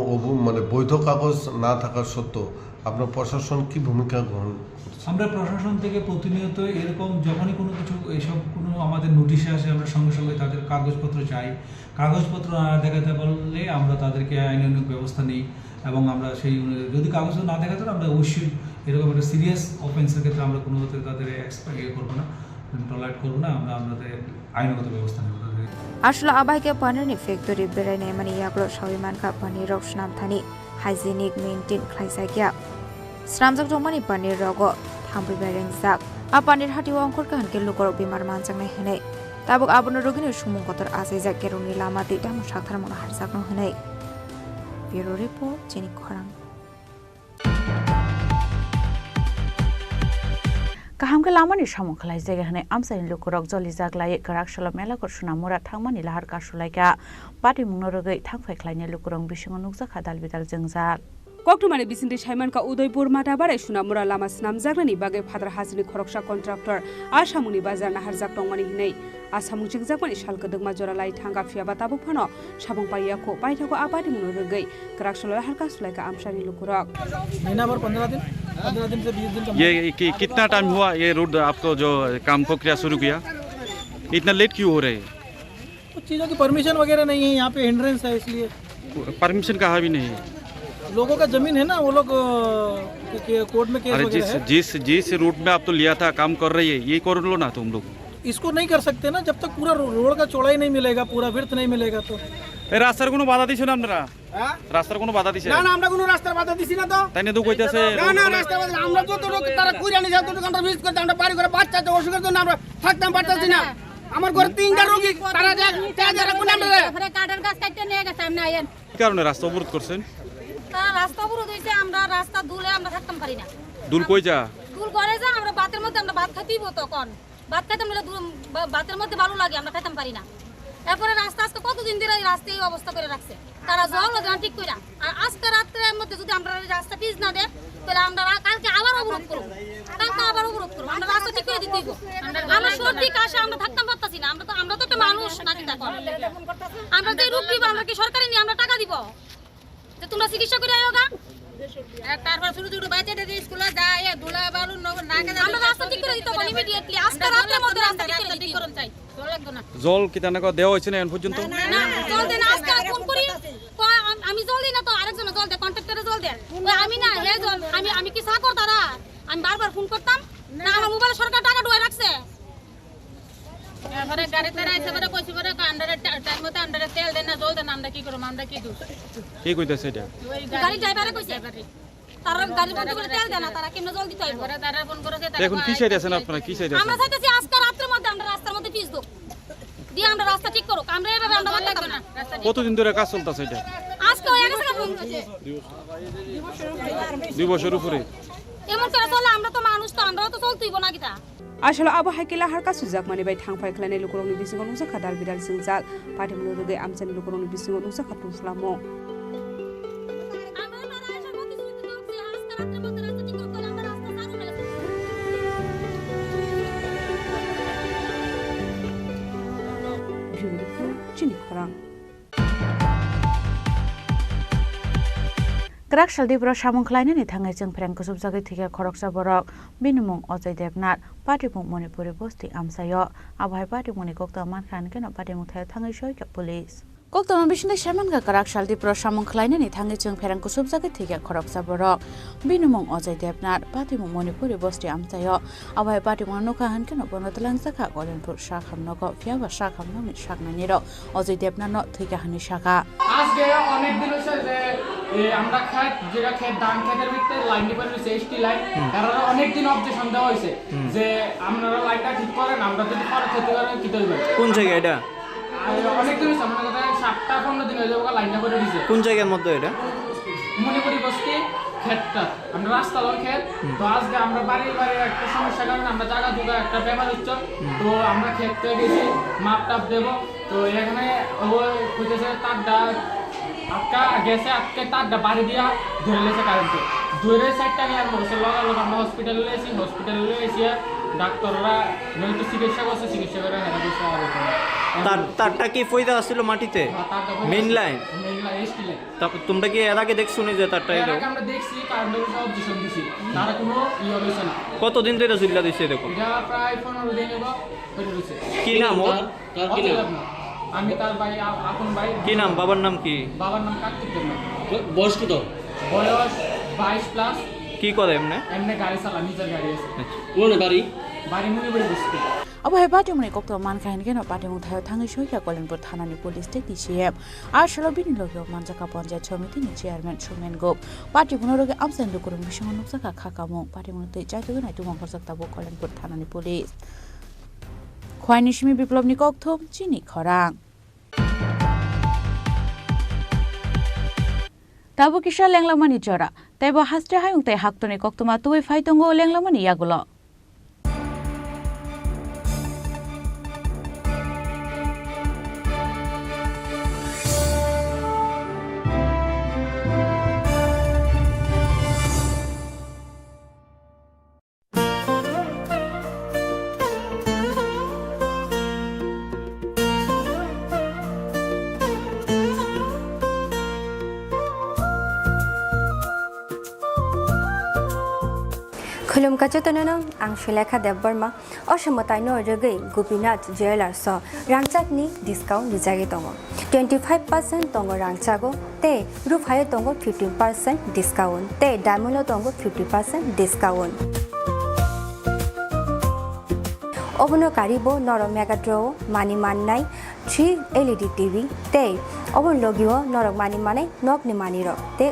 মানে বৈধ কাগজ না থাকার সত্ত্বেও আপনার প্রশাসন কি ভূমিকা গ্রহণ করছে? আমরা প্রশাসন থেকে প্রতিনিয়ত এরকম যখনই কোনো কিছু এইসব কোনো আমাদের নোটিশে আসে আমরা সঙ্গে সঙ্গে তাদের কাগজপত্র চাই। কাগজপত্র না দেখাতে পারলে আমরা তাদেরকে আইনানুগ ব্যবস্থা নিই এবং আমরা সেই যদি কাগজ না দেখাতে পারে আমরা অবশ্যই এরকম একটা সিরিয়াস অফেন্সের ক্ষেত্রে আমরা কোনো মতে তাদের করবো না, টলারেট করবো না, আমরা আমাদের আইনগত ব্যবস্থা নেব। আসলে আবাইকে পানিরनि फेक्टरि बेरायनाय माने याग्रो साविमानखा पानिर रक स्नामथानि हाइजेनिक मेंटेन खालायसागिया स्रामजक जमानि पानिर रगो थांबै बेरेंजाक आ पानिर हाटिव अंखरखा हनके लुकर बेमार मानजांनाय हनै ताबक आबनो रोगिनि सुमुंगतर आसायजाक केरनि लामा दैदाम साखथारमन हारजाकनो हनै ब्युरो रिपोर्ट चिनी खरां। Kaham ke lama ni samung khalai jaga hane amsani lukurok joli jaglai karak sala mela kor sunamura thangmani lahar kasulai ka pati mungnorogoi thangfai khlaine lukurong bisingo nukja khadal bidal jengjal Koktumani bisindi Shaiman ka Udaipur Matabarai Sunamura Lama Snamjagrani bagai Phadar Hasini Khoroksa contractor Asamuni Bazar Naharzak Tongmani hinai Asamung Jingjakmani Shalkadagma Joralai Thanga Fiaba Tabuk Phano Sabong Payako Paithako Abadi Munorogoi Karaksola Harka Sulaika Amsani Lukurok महीना भर 15 दिन से 20 दिन का ये कितना time हुआ ये रोड आपको जो काम प्रक्रिया शुरू किया, इतना लेट क्यों हो रहे है? कुछ चीज़ों की परमिशन वगैरह नहीं है, यहाँ पे हिंड्रेंस है, इसलिए परमिशन कहाँ भी नहीं है। लोगों का जमीन है ना, वो लोग कोर्ट में केस वगैरह है। जिस रूट में आप तो लिया था काम कर रही है, ये कर लो ना तुम लोग। इसको नहीं कर सकते ना जब तक पूरा रोड का चौड़ाई नहीं मिलेगा, पूरा विड्थ नहीं मिलेगा। तो রাস্তার কোনো বাধা দিছ না আপনারা? রাস্তার কোনো বাধা দিছে না? না আমরা কোনো রাস্তার বাধা দিছি না তো। তাই না তো কইতাছে না না রাস্তার বাধা আমরা যত লোক তারা কইরা নিয়ে যাও তো আমরা ভিজিট করতে আমরা বাড়ি করে বাচ্চা তো অসুখের জন্য আমরা থাকতাম পারতাছি না। আমার ঘরে তিনটা রোগী তারা যারা কোন আমরা ঘরে কাটার গাছ কাটতে নিয়ে গেছে আমরা আইন। কি কারণে রাস্তা অবরোধ করছেন? তারা রাস্তা অবরোধ হইছে, আমরা রাস্তা দুলে আমরা থাকতাম পারি না। দুল কই যা? দুল করে যা আমরা ভাতের মধ্যে আমরা ভাত খাইতেইব তখন। ভাত খাইতাম না ভাতের মধ্যে ভালো লাগে আমরা খাইতাম পারি না। এরপরে রাস্তা আজকে কতদিন ধরে রাস্তা এই অবস্থা করে রাখছে, তারা জল না ঠিক কইরা। আর আজকে রাত্রের মধ্যে যদি আমরা রাস্তা পিচ না দেয় তাহলে আমরা কালকে আবার অবরোধ করব, আমরা রাস্তা ঠিক করে দিতেইব। আমরা সত্যি কাছে আমরা থাকতাম পারতাছি না, আমরা তো একটা মানুষ নাকি তখন আমরা যে রূপ দিব আমরা কি সরকারি নিয়ে আমরা টাকা দিব যে তোমরা চিকিৎসা করে আয়োগা। তারপর ছোট ছোট বাচ্চাদের স্কুলে যায় ধুলা বালু আমরা রাস্তা ঠিক করে দিতে পারি ইমিডিয়েটলি। আজকে রাতের মধ্যে রাস্তা ঠিক করে দিতে জল কি তানা দেওয়া হয়েছে না এখন পর্যন্ত? না জল দেন আজকে ফোন করি আমি জল দিই না তো আরেকজন জল দেয়, কন্ট্রাক্টরে জল দেয়। আমি না হে জল আমি কি সাকর তারা আমি বারবার ফোন করতাম না, আমার মোবাইলে সরকার টাকা ঢুকে রাখছে। এবারে গাড়িতে রাইছে বড় কইছি বড় আন্ডারে টাইম মতে আন্ডারে তেল দেন না জল দেন আমরা কি করব, আমরা কি দোষ কি কইতাছে এটা? গাড়ি ড্রাইভারে কইছে তারা গাড়ি বন্ধ করে তেল দেন না, তারা কেমনে জল দিতে আইবো। তারা ফোন করে তারা এখন কি চাইতে আছেন আপনারা? কি চাইতে আছেন? আমরা চাইতেছি আজকে রাতের মধ্যে আমরা রাস্তার মধ্যে পিচ দেব দিয়ে আমরা রাস্তা ঠিক করব। আমরা এভাবে আমরা ভালো লাগবে না। কতদিন ধরে কাজ চলতেছে এটা? আজকে হয়ে গেছে 2 বছর উপরে এমন করে চলে। আমরা তো মানুষ, তো আমরাও তো চলতেইব না কিতা। Asal abu hakila harka sujak mani bai thangfai khlane lukurong ni bisingo nungsa khadal bidal singjak pathimlo roge amchani lukurong ni bisingo nungsa khatu flamo Chini Khorang Kerak Tripura samung khlainani thangai jeng phreng kusub jagai thike khoroksa borok binumung Ajay Devnath patimung Manipuri bosti amsayo abhai patimuni kokta mankhan keno patimung thai thangai soi ka police Kokta bisinde shaman ka Kerak Tripura samung khlainani thangai jeng phreng kusub jagai thike khoroksa borok binumung Ajay Devnath patimung Manipuri bosti amsayo abhai patimung nokhan keno bonotlang sakha Kolenpur shakhamnogo fiaba shakhamnoni shaknaniro Ajay Devnath no thika hani shaka আজকে অনেক দিন হচ্ছে যে আমরা খেত যেটা খেত ধান খেতের ভিতরে লাইন ডিপার হইছে এসটি লাইন কারণ অনেক দিন অবজেকশন দেওয়া হইছে যে আপনারা লাইনটা ঠিক করেন আমরা যদি পরে ক্ষতি করেন কি করবে কোন জায়গা এটা অনেক দিন হইছে আমরা কথা 7-15 দিন হয়ে যাবে লাইনটা করে দিয়েছে কোন জায়গার মধ্যে এটা মণিপুরি বস্তি ক্ষেতটা আমরা রাস্তা লন ক্ষেত তো আজকে আমরা বাড়ি একটা সমস্যা কারণে আমরা জায়গা দুটো একটা ব্যাপার হচ্ছে তো আমরা ক্ষেতে গেছি মাপ টাপ দেবো তো এখানে ওই কইতেছে তারটা আটকা গেছে আটকে তারটা বাড়ি দিয়া ধরে লেছে কারেন্টে ধরে সাইডটা নিয়ে আর মোটরসাইকেল লাগালো আমরা হসপিটালে এসে ডাক্তাররা নয়তো চিকিৎসা করছে চিকিৎসা করে হেরা দিচ্ছে তারটা কি ফইদা আসছিল মাটিতে মেইন লাইন এসটি লাইন তারপর তোমরা কি এর আগে দেখছো নি যে তারটা এর আগে আমরা দেখছি কারেন্টের সব অবজেকশন দিছি তারা কোনো হইছে না কতদিন ধরে ঝুল্লা দিছে দেখো এটা প্রায় 15 দিন হলো হইছে কি নাম ওর কি নাম আমি তার ভাই আপন ভাই কি নাম বাবার নাম কি বাবার নাম কার্তিক দেবনাথ বয়স কত বয়স 22 প্লাস কি করে এমনে গাড়ি চালা নিজের গাড়ি আছে কোন বাড়ি মুনিবাড়ি বস্তি abhai patimuni kokta mankhan keno patimung thayo thangai soi ka Kolenpur thanani police te DCM ar shalobini logyo manjaka panchayat samiti ni chairman Sumen Gop patimung roge amsen lukurung bishong nukjaka khakamung patimung te jaitu nai tumang korjakta bo Kolenpur thanani police khwainishmi biplobni kokthom Chini Khorang Tabu kisha lenglamani jora taibo hastre hayung te haktoni koktoma tuwi faitongo lenglamani yagulo खुलुमका चतननो आं Sulekha Debbarma असमताइनो रगै Gopinath jewellers रांचाकनि discount रिजागे दङ 25% दङ रांचागो ते रुफायो दङ 15% discount ते डायमंडो दङ 50% discount अबनो गारिबो नरम मेगाड्रो मानि माननाय 3 LED टीवी ते अबन लगियो नरक मानि माने नकनि मानिरो ते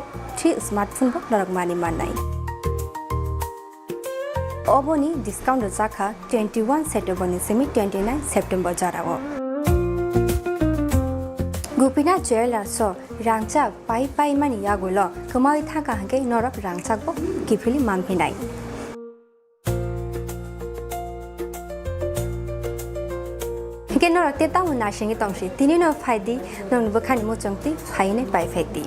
3 स्मार्टफोन बो नरक मानि माननाय Oboni discount zakha 21 September semi 29 September jarawo. Gopinath Jewelers so rangchak pai mani yagulo kemai thaka hangke norok rangchak bo kifili mamhinai. Hingke norok te tamu nashingi tongsi tini no faidi non bukhani mo chongti faine pai faidi.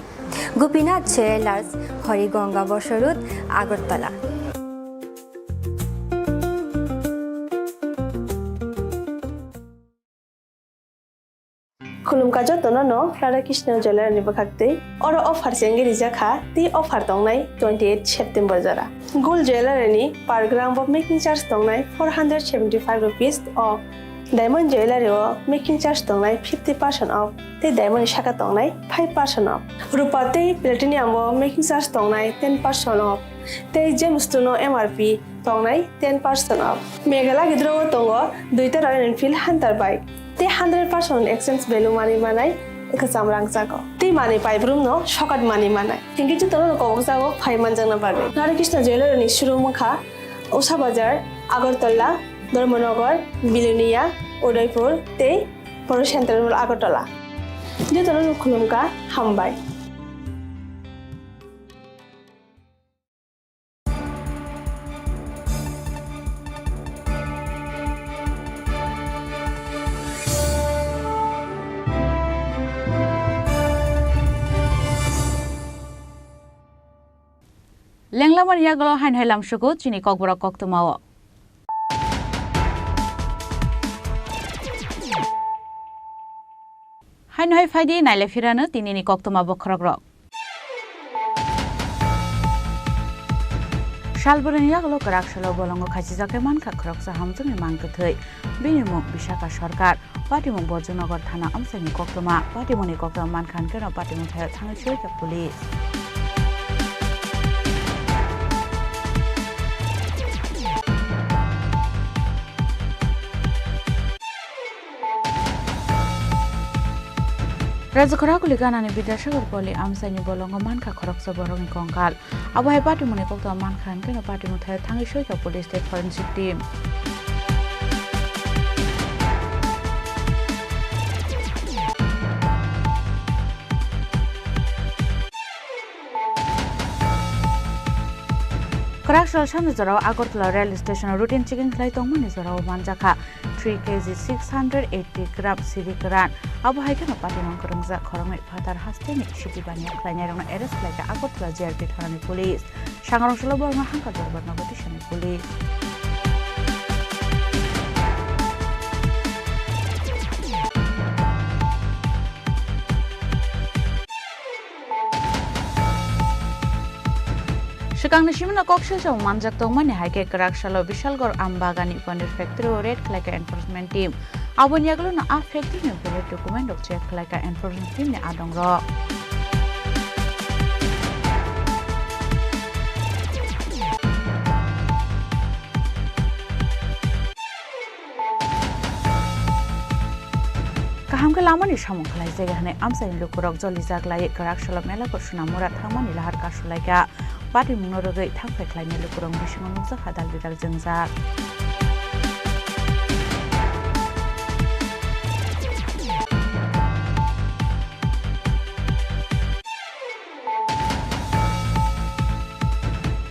Gopinath Jewelers Horigonga Bosorut Agartala. खुलुमका जतननो Radhakrishna jeweller नि बखाक्ते और offer सेंगे रिजाखा ती offer दंनाय 28 September जरा गोल्ड ज्वेलर नि per gram of making charge दंनाय 475 रुपीस ऑफ डायमंड ज्वेलर ओ मेकिंग चार्ज दंनाय 50% ऑफ ते डायमंड शाखा दंनाय 5% ऑफ रुपा ते प्लेटिनियम ओ मेकिंग चार्ज दंनाय 10% ऑफ ते जेमस्टोनो एमआरपी दंनाय 10% ऑफ मेघाला गिद्रो दंगो दुइटा रॉयल एनफील्ड हंटर बाइक ते 100% एक्सचेंज वैल्यू मानि मानाय एकसाम रांचाको ते मानि पाइब्रुम नो शकाट मानि मानाय हिंगे जतनो कोबजागो फाइमान जंगना बागे राधाकृष्ण ज्वेलर नि शुरू मुखा उषा बाजार आगरतला धर्मनगर बिलुनिया उदयपुर ते बर सेंट्रल आगरतला जतनो खुलुमका हामबाय Lenglamar yaglo hain hailam shugo Chini Kokborok koktumawo. Hain hai faidi naile firano tinini koktuma bokrogrok. Shalboreni yaklo karak shalo bolongo khaisi jake mankha khoroksa hamjungni mangkthei binimuk Bishaka Sarkar Patimung Bojongnagar Thana Amsani Koktoma Patimuni Koktoma mankhan keno Patimung thaya thangai soika police Raja Khorakuli ganani Bidyasagar Poli Amsani bolongo mankha khoroksa borongni kongkal Abohai Patimuni Koktoma mankhan keno Patimung thaya thangai soika police state forensic team Karakshal Shamni Zorao Agartala rail station routine checking khlai tongmani Zorao manjakha 3 kg 680 gram Chini Khorang abo haikano Patimung Khorangja Khorang Phatar hasteni city bania khlainarangna arrest khlaika Agartala JRP thanani police sangarong solo borma hangka dorbarna gotishani police Shikangni Shimina Kokshilja manjak tongmani haike Karakshalo Bishalgor Ambagani Panir factory red khlaika enforcement team abon yaglo na a factory ni valid document of check khlaika enforcement team ni adongro Kahamka lamani samung khlai jaga hane Amsani Lukorok Jolijak lai Karakshalo mela korsuna murat thamani lahar kasulaika Patimung Norogai thangfai khlaini Lukorok bisingo nuksa khadal bidal jengjak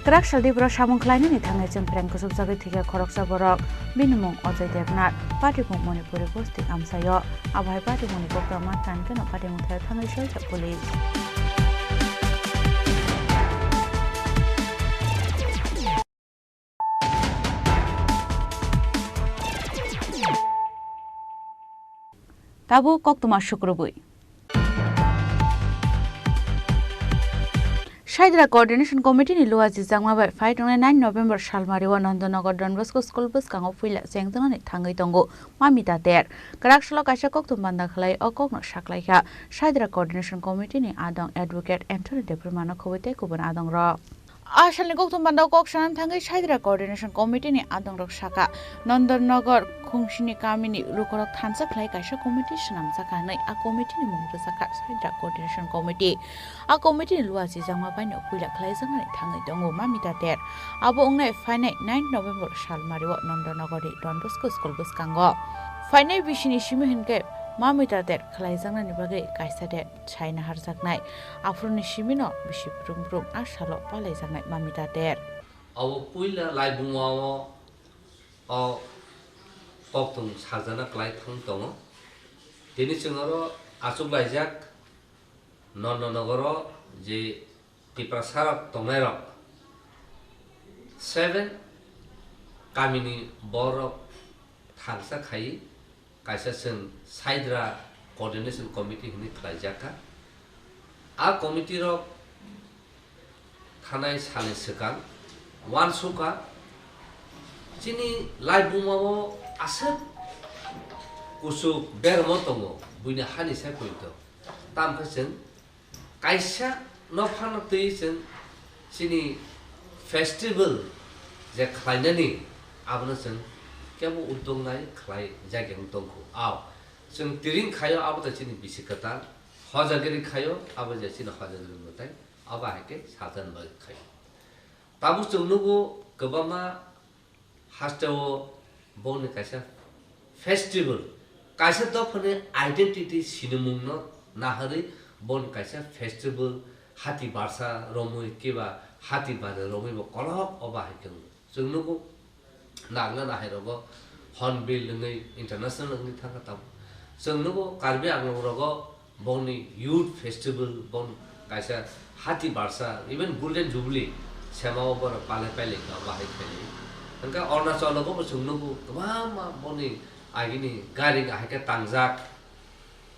Karakshal Tripura samung khlaini ni thangai jengpreng kusubjagai thike khoroksa borok binimung Ajay Devnath Patimung Manipuri bosti amsayo abhai Patimung ni Koktoma mankhan keno Patimung thaya thangai soika police Tabu Koktoma Shukrubui Shaidra Coordination Committee ni Luaji Jangma by 9 November Shalmariwa Nandanagar Don Bosco School Bus Kango Fuila Sengtana Tangai Tongo Mamita Der Karakshalo Kaisa Koktum Banda Khlai Okokno Shaklaika Shaidra Coordination Committee ni Adong Advocate Anthony Depremano Kowite Kuban Adong Ro Ashalni Koktum Banda Kokshan Tangai Shaidra Coordination Committee ni Adong Rok Shaka Nandanagar Khungshini Kamini Lukorok Thansa Khlai Kaisa Committee Shanam Sakanai a committee ni Mungru Saka Shaidra Coordination Committee a committee ni Luaji Jangma by no Puila Khlai Jangai Tangai Tongo Mamita Der abo ongnai Finai 9 November Shalmariwa Nandanagar Don Bosco School Bus Kango Finai Bishini Shimihinke Mamita Der Khlai Jangai Bagai Kaisa Der China Harjaknai Afroni Shimino Bishi Prum Ashalo Palai Jangai Mamita Der abo puila lai bungwa o Koktum Sajana Klai Thang Tongo Tini Chungaro Asuk Laijak Nandanagar je Tripura Sarak Tongairok 7 Kamini Borok Thangsa Khai Kaisa Sung Shaidra Coordination Committee Hini Khlaijaka A committee rok Thanai Sali Sekan Wan Suka Chini Lai Bumamo Asep Kusuk Bermo Tongo Buina Hani Sepuito Tam Kasen Kaisa no Panatisen Chini Festival Je Klainani Abnasen Kamu Udong Nai Klai Jageng Tongku Aw Sung Tiring Kayo Abata Chini Bisikata Hojagiri Kayo Abaja Chini Hojagiri Motai Abahake Satan Bag Kayo Tabu Sungnugu Gabama Hastawo Boni Kaisa Festival Kaisa Topane Identity Sinumungno Nahari Bon Kaisa Festival Hati Barsa Romui Kiba Hati Bada Romui Kolok Obahaken Sungnugu Nagna Nahirogo Hornbill International Takatam Sungnugu Karbi Agnogo Boni Youth Festival Bon Kaisa Hati Barsa even Golden Jubilee Sama over Pale Pele Bahai Angka orna solo ko sungnugu mama boni agini garing ahake tangjak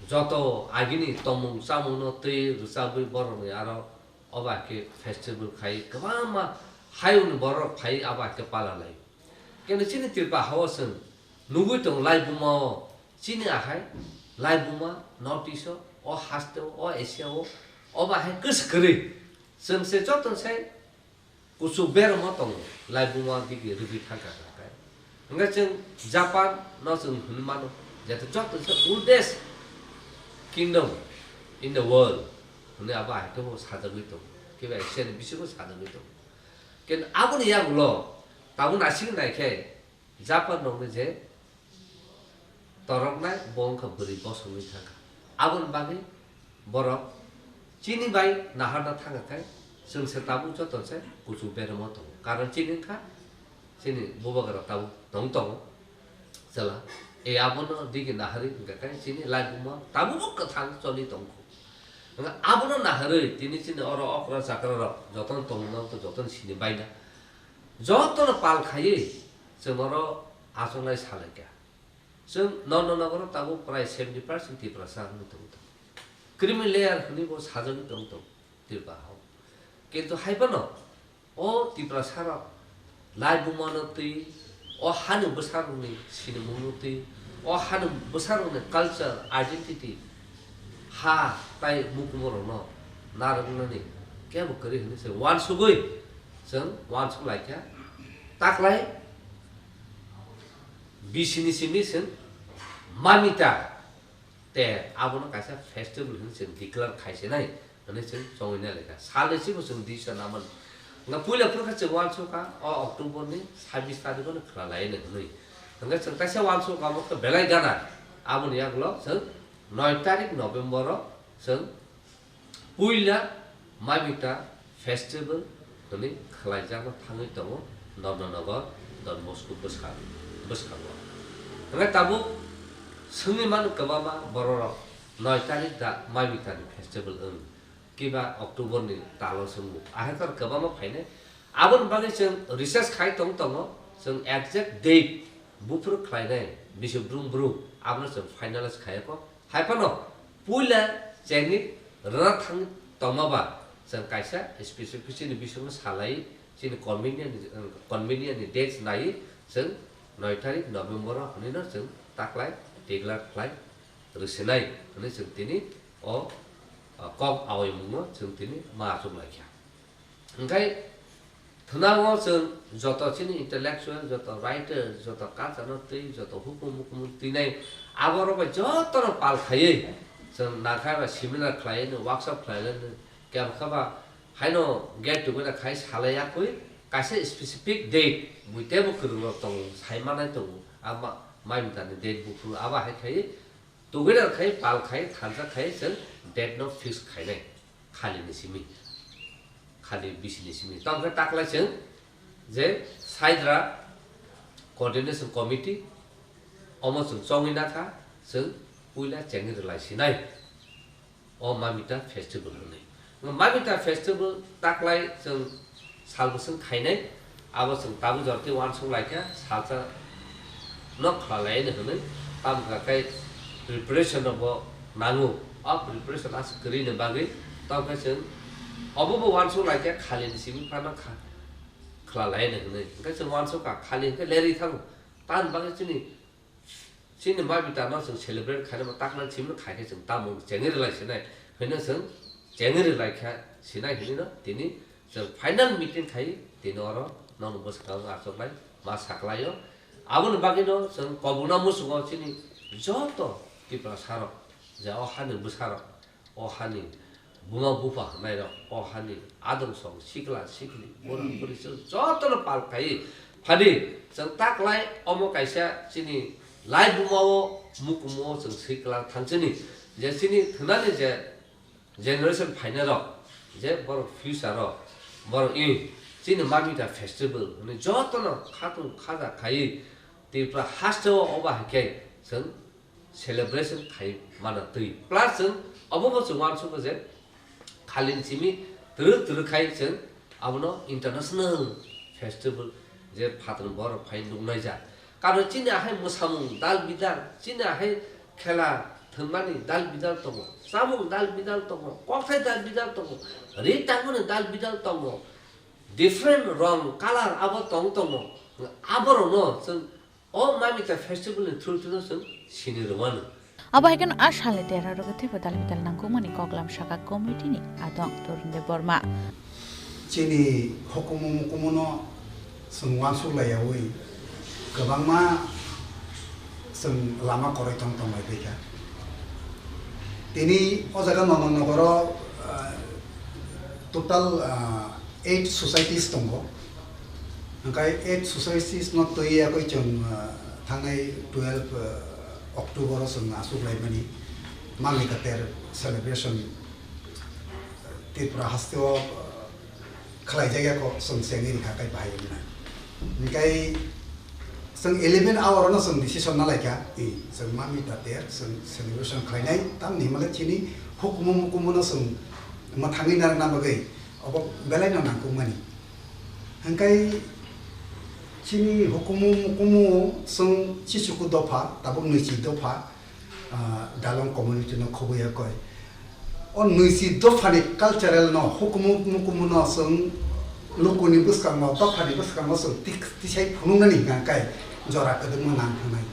joto agini tomung samuno te rusabu borong aro obake festival khai mama 하이오는 뭐라 파이 아바 그 빨라라이 근데 진이 띠바 하워선 누구도 라이브마 진이 아하이 라이브마 노티서 어 하스토 어 에시아오 어바 해 그스 그리 선세 줬던 세 kusu ber motong lai buma di ki rubi thaka ka nga cheng Japan no sung hunman ja to jot the oldest kingdom in the world ne aba to sa da gi to ke ba sen bi su sa da gi to ken abun ya lo ta bun asing nai ke Japan no ne je torok nai bong ka buri bo sung ni thaka abun ba gi borok chini bai nahar na thaka kai sung se tabu cho ton se kusu ber motong karan chini kha sini boba kara tabu tong tong sala e abon di ki nahari ga kai sini lai buma tabu ka thang choli tong ko nga abon nahari tini sini oro okra sakra joton tong na to joton sini bai na joton pal khai se moro asonai sala kya sung no tabu prai 70% ni tong creamy layer ni bo sajani tong tirpa কিন্তু হাইবানো ও তিপ্রা সারা লাই বুমানতি ও হানু বসারুনি সিনেমুনতি ও হানু বসারুনি culture identity হা তাই মুকুমরনো নারগুনানি কেবো করি হনি সে one সুগই जों one সুলাইকা তাকলাই বিসিনি সিনি जों मामिता তে আবনো কাছে festival হনি जों declare খাইছে নাই Ini sih cowoknya leka. Salah sih musim di sana namun nggak punya perkara cewek suka. Oh Oktober nih habis tadi kan keralain nih. Enggak cerita sih wansu kamu ke belai gana. Amun ya kalau seng 9 tarik November seng punya Mamita Festival ini kerajaan tangi tamu Nonnonagar dan Moskow besar. Enggak tabu seniman kebama borok 9 tarik dah Mamita Festival ini. किबा October नि तालो संगु आहातर गबामा फाइने आबन बागे जों research खाइ दं जों exact date बुफुर खाइनाय Vishu ब्रुं आबन जों finalise खायको हाइफानो पुइला जेंनि रना थां तमाबा जों काइसा स्पेसिफिकनि बिसुनो सालाय जिनि कन्वेनियन डेट्स नाय जों 9 तारिख नभेम्बर हनिनो जों ताक्लाय डिक्लेयार फ्लाइट रिसिनाय हनि जों तिनि अ कम आवै मुङो जों दिनै माजों लाखिया ओंखाय थनाङो जों जत चिनि इन्टेलेक्चुअल जत राइटर जत काचानो तै जत हुकुम तिनै आबरबा जतन पाल खायै जों नाखाबा सेमिनार खालायनो वर्कशप खालायनो क्याम खाबा हाइनो गेट टुगेदर खाय सालायाखै कासे स्पेसिफिक डेट बुइतेबो खरुङो दं साइमानाय दं आमा माइमतानि डेट बुखु आबा हाय खायै टुगेदर खाय पाल खाय थानजा खाय जों डेट नो फिक्स खायनाय खालिनि सिमि खालि बिसिनि सिमि तंखा ताकला जों जे साइद्रा कोअर्डिनेशन कमिटि अमसुं चंगिना था जों पुइला जेंगि लाइसिनाय अ मामिता फेस्टिवल होनाय मामिता फेस्टिवल ताकलाय जों सालबसुं खायनाय आबसुं ताबु जरते वानसुं लायखा सालसा न खालायनो होनो तामखा खाय प्रिपरेशन अब नांगौ प्रिपरेशन as करिनो बागै तामखा जों अबबो वानसुं लायखा खालिनि सिमि फाना खालायनो होनो ओंखाय जों वानसुं का खालिनि लेरि थां तान बागै चिनि माबिता न जों सेलिब्रेट खायनो ताकना सिमि खायखे जों तामु जेंगि लायसिनाय होनो जों जेंगि लायखा सिनाय होनो दिनै जों फाइनाल मिटिं खायो दिनै अर नन बसखां आसबाय मा साखलायो आबुन बागैनो जों कबुना मुसुङो चिनि जत किप्रा सार जा अहानि बुसार अहानि बुमा बुफा नायर अहानि आदम सं सिखला सिखलि बोरा बोरिस जतन पाल खायो फादि जों ताकलाय अमो कायसा चिनि लाइ बुमाओ मुकुमो जों सिखला थांचनि जे चिनि थनानि जे जेनेरेशन फाइनल जे बर फ्यूचर बर इ चिनि मामिता फेस्टिवल ने जतन खातु खाजा खायो तिफ्रा हास्टो अबा हाके जों सेलिब्रेशन खायो माना तै प्लस जों अबबो जों वानसुबो जे खालिन सिमि द्रु खायो जों आबनो इंटरनेशनल फेस्टिवल जे फातन बर फाइन दुंनाय जा कारण चिनि आहाय मोसामुं दाल बिदाल चिनि आहाय खेला थंमानि दाल बिदाल दङ सामुं दाल बिदाल दङ कफे दाल बिदाल दङ रिटांगोन दाल बिदाल दङ different rong color abo tong tong aboro no जों all mamita festival in through to no जों sinirwan Abahikan ashale tera rogati badal bidal nangkumani koklam shaka committee ni adong turunde borma. Chini hukum-hukumno semua sulayawi kebangma sem lama korek tong-tong mereka. Ini ojakan nonogoro total 8 societies tonggo. Angkai 8 societies not to iya koi chon thangai 12 October sem asuk lai mani mami kater celebration Tripura hasteo khalai jaga ko sem sengi kakai bahai na. Nikai sem 11 hour no sem decision na laika I sem mami kater sem celebration khalai nai tam ni male chini hukum no sem mathangi nar na bagai obo belai na nangku mani. Angkai Chini hukumu sung chichuku dopa tabung nuisi dopa dalam community no khobuya koi on nuisi dopa ni cultural no hukumu no sung lokuni buskang no dopa ni buskang no sung tisai phunung ni ngakai jora kadung nang phunai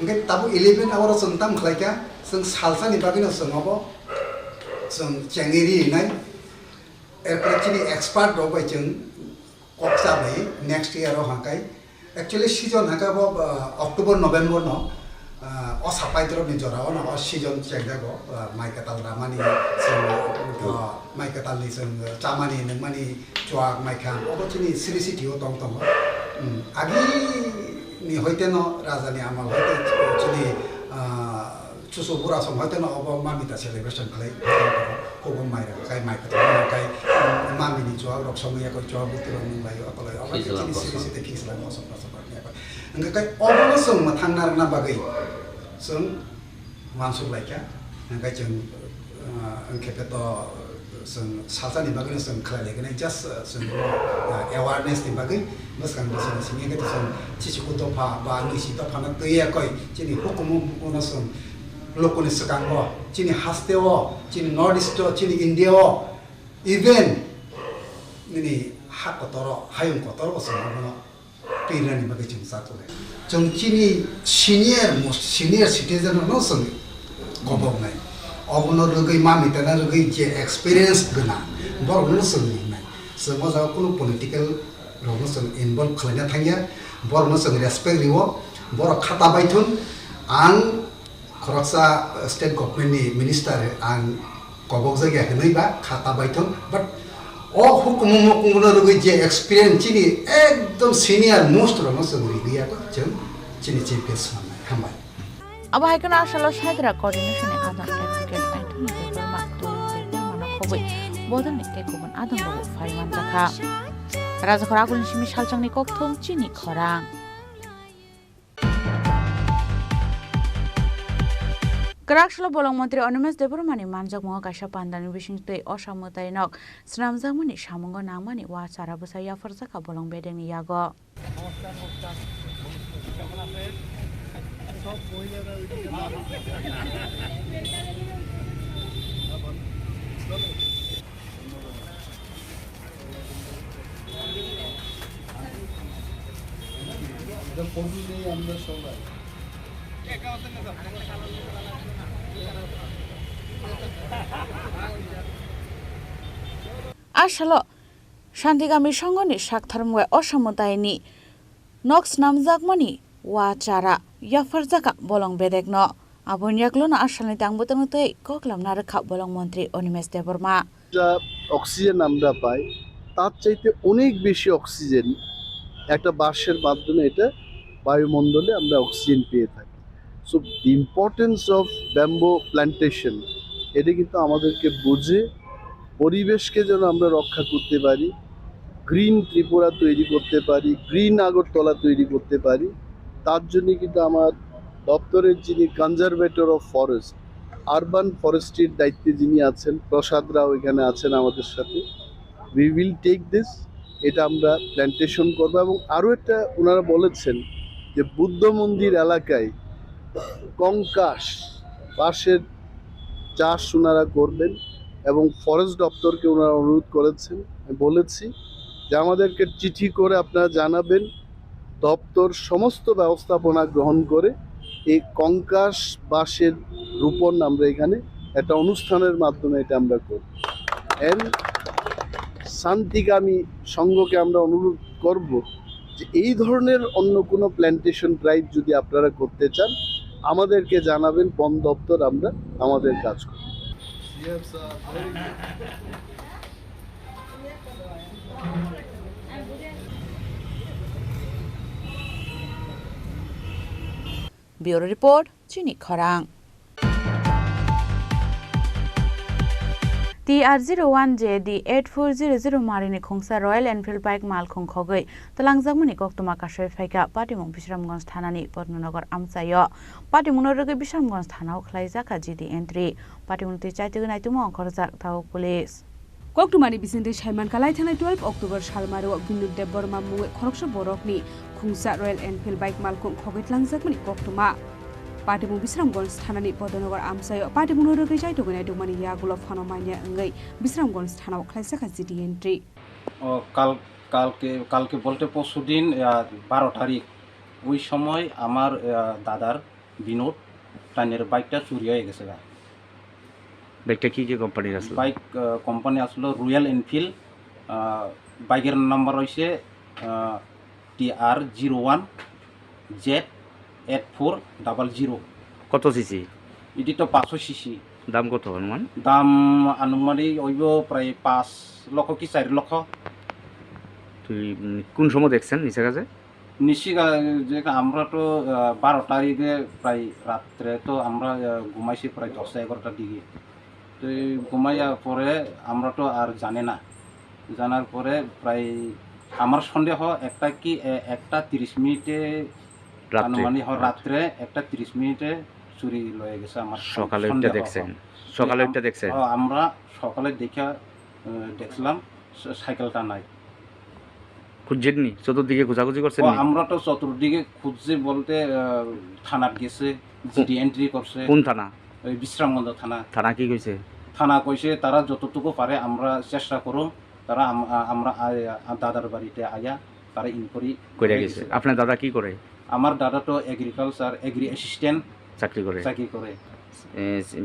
ngai tabu 11 hour sung tam khlaika sung salsa ni bagino sung obo sung changiri nai chini expert ro bai chung Koksa bai next year ro hangkai actually season hangkai bo October November no o sapai tro ni jora no o season chengda go mai katal ramani mai katal ni sung chamani nangmani chwa mai kham o chini city city o tong tong agi ni hoite no rajani amal hoite chini chusu pura som hoite no obo mamita celebration khlai kobo mai ra kai mai katal kai mami ni chwa rok somya ko chwa butro ni lai apalai aba chini city city fix la no som pasapa ni apa ngai obo no sung mathang nar na bagai sung mansuk lai kya ngai chung angke to sung salsa ni bagai sung khlai lai kene just sung awareness ni bagai mas kan sing sing ngai to sung chichu ko to pha ba ni si to pha na tuya koi chini hukumu no sung lokoni sekango chini hasteo chini northeast chini india even ini hak kotoro hayung kotoro semua piran ni bagai chung satu le chung chini senior citizen no sung gobong nai obono rugai mami tana rugai je experience gana bor no sung nai semua jaga kuno political no sung involve khlanya thangya bor no sung respect riwo bor khata baithun ang Khoroksa state government ni minister ang kobok jaga hnai ba khata baithon but o hukumu no rugi je experience chini ekdom senior most ro no sungri dia ko chini chief guest manai hambai aba haikana ashalo shaidra coordination e adan advocate Anthony Deborma to mana khoboi bodan ne kubun adan bo faiman jakha raja khora kun simi salchangni kokthom Chini Khorang Karakshalo bolong Mantri Onumes Debormani manjak mo kasha pandani wishing tei osamutai nok snamjamani samungo namani wa cara busaya forsaka bolong bedeng yago Ashalo Shantigami Shangoni Shaktharmwe Osamutaini Nox Namjakmani Wachara Yafarzaka Bolong Bedegno Abunyaklo Ashani Tangbutanote Koklam Naraka Bolong Mantri Onumes Deborma oxygen আমরা পাই তার চাইতে অনেক বেশি oxygen একটা বাঁশের মাধ্যমে এটা বায়ুমণ্ডলে আমরা অক্সিজেন পেয়ে থাকি so the importance of bamboo plantation এটা কিন্তু আমাদেরকে বুঝে পরিবেশকে যেন আমরা রক্ষা করতে পারি গ্রিন ত্রিপুরা তৈরি করতে পারি গ্রিন আগরতলা তৈরি করতে পারি তার জন্য কিন্তু আমার দপ্তরের যিনি কনজারভেটর অফ ফরেস্ট আরবান ফরেস্ট্রির দায়িত্বে যিনি আছেন প্রসাদরাও এখানে আছেন আমাদের সাথে উই উইল টেক দিস এটা আমরা প্ল্যান্টেশন করবো এবং আরও একটা ওনারা বলেছেন যে বুদ্ধ মন্দির এলাকায় কঙ্কাশ বাঁশের চাষ ওনারা করবেন এবং ফরেস্ট দপ্তরকে ওনারা অনুরোধ করেছেন আমি বলেছি যে আমাদেরকে চিঠি করে আপনারা জানাবেন, দপ্তর সমস্ত ব্যবস্থাপনা গ্রহণ করে এই কঙ্কাস বাঁশের রোপণ আমরা এখানে একটা অনুষ্ঠানের মাধ্যমে এটা আমরা করি। শান্তিকামী সংঘকে আমরা অনুরোধ করব যে এই ধরনের অন্য কোনো প্ল্যান্টেশন ড্রাইভ যদি আপনারা করতে চান আমাদেরকে জানাবেন, বন দপ্তর আমরা আমাদের কাজ করব। ব্যুরো রিপোর্ট, চিনি খরাং। TR01JD8400 मारिनि खुंसा रयेल एनफिल्ड बाइक माल खुंखगै तलांजाकमनि कक्तमा कासय फाइका पाटिमुं बिश्रामगंज थानानि पद्मनगर आमसायो पाटिमुंनो रगै बिश्रामगंज थानाव खलायजाखा जिडि एन्ट्रि पाटिमुंति चाइतगै नायतुमो अंखरजाक थाव पुलिस कक्टुमानि बिसिन्दै साइमान कालाय थानाय 12 अक्टोबर सालमारो बिनु देबबर्मा मुङै खरकसा बरकनि खुंसा रयेल एनफिल्ड बाइक माल खुंखगै तलांजाकमनि कक्टुमा पाटिमुं बिश्रामगंज थानानि पद्मनगर आमसायो पाटिमुंनो रगै चाइतगै दुमानि यागुलो फानो माइने अंगै बिश्रामगंज थानाव खलायजाखा जिडि एन्ट्रि কালকে বলতে পরশু দিন 12 তারিখ ওই সময় আমার দাদার বিনোদ টাইনের বাইকটা চুরি হয়ে গেছে। বাইকটা কি কোম্পানির আসলো? বাইক কোম্পানি আসলো রয়্যাল এনফিল্ড, বাইকের নাম্বার হইছে TR01Z8400। কত সিসি? এটি তো 500 সিসি। দাম কত অনুমান? দাম আনুমানিক হইব প্রায় 5 লক্ষ কি 4 লক্ষ। তুই কোন সময় দেখছেন নিচে কাছে? যে আমরা তো 12 তারিখে প্রায় রাত্রে তো আমরা ঘুমাইছি প্রায় 10-11টার দিকে। তো ঘুমাইয়া পরে আমরা তো আর জানে না, জানার পরে প্রায় আমার সন্দেহ 1:30 মিনিটে আনুমানিক রাত্রে 1:30 মিনিটে চুরি লয়ে গেছে। আমার সকালে উঠে দেখছেন? সকালে উঠে দেখছেন? আমরা সকালে দেখলাম সাইকেলটা নাই। খুঁজছেননি? চতুর্দিকে খোঁজাখুঁজি করছেন? আমরা তো চতুর্দিকে খুঁজছি বলতে থানার গেছে, জিডি এন্ট্রি করছে। কোন থানা? ওই বিশ্রামগঞ্জ থানা। থানা কি কইছে? থানা কইছে তারা যতটুকু পারে আমরা চেষ্টা করুম। তারা আমরা দাদার বাড়িতে আয়া তারা ইনকোয়ারি করে গেছে। আপনার দাদা কি করে? আমার দাদা তো এগ্রিকালচার এগ্রি অ্যাসিস্ট্যান্ট চাকরি করে।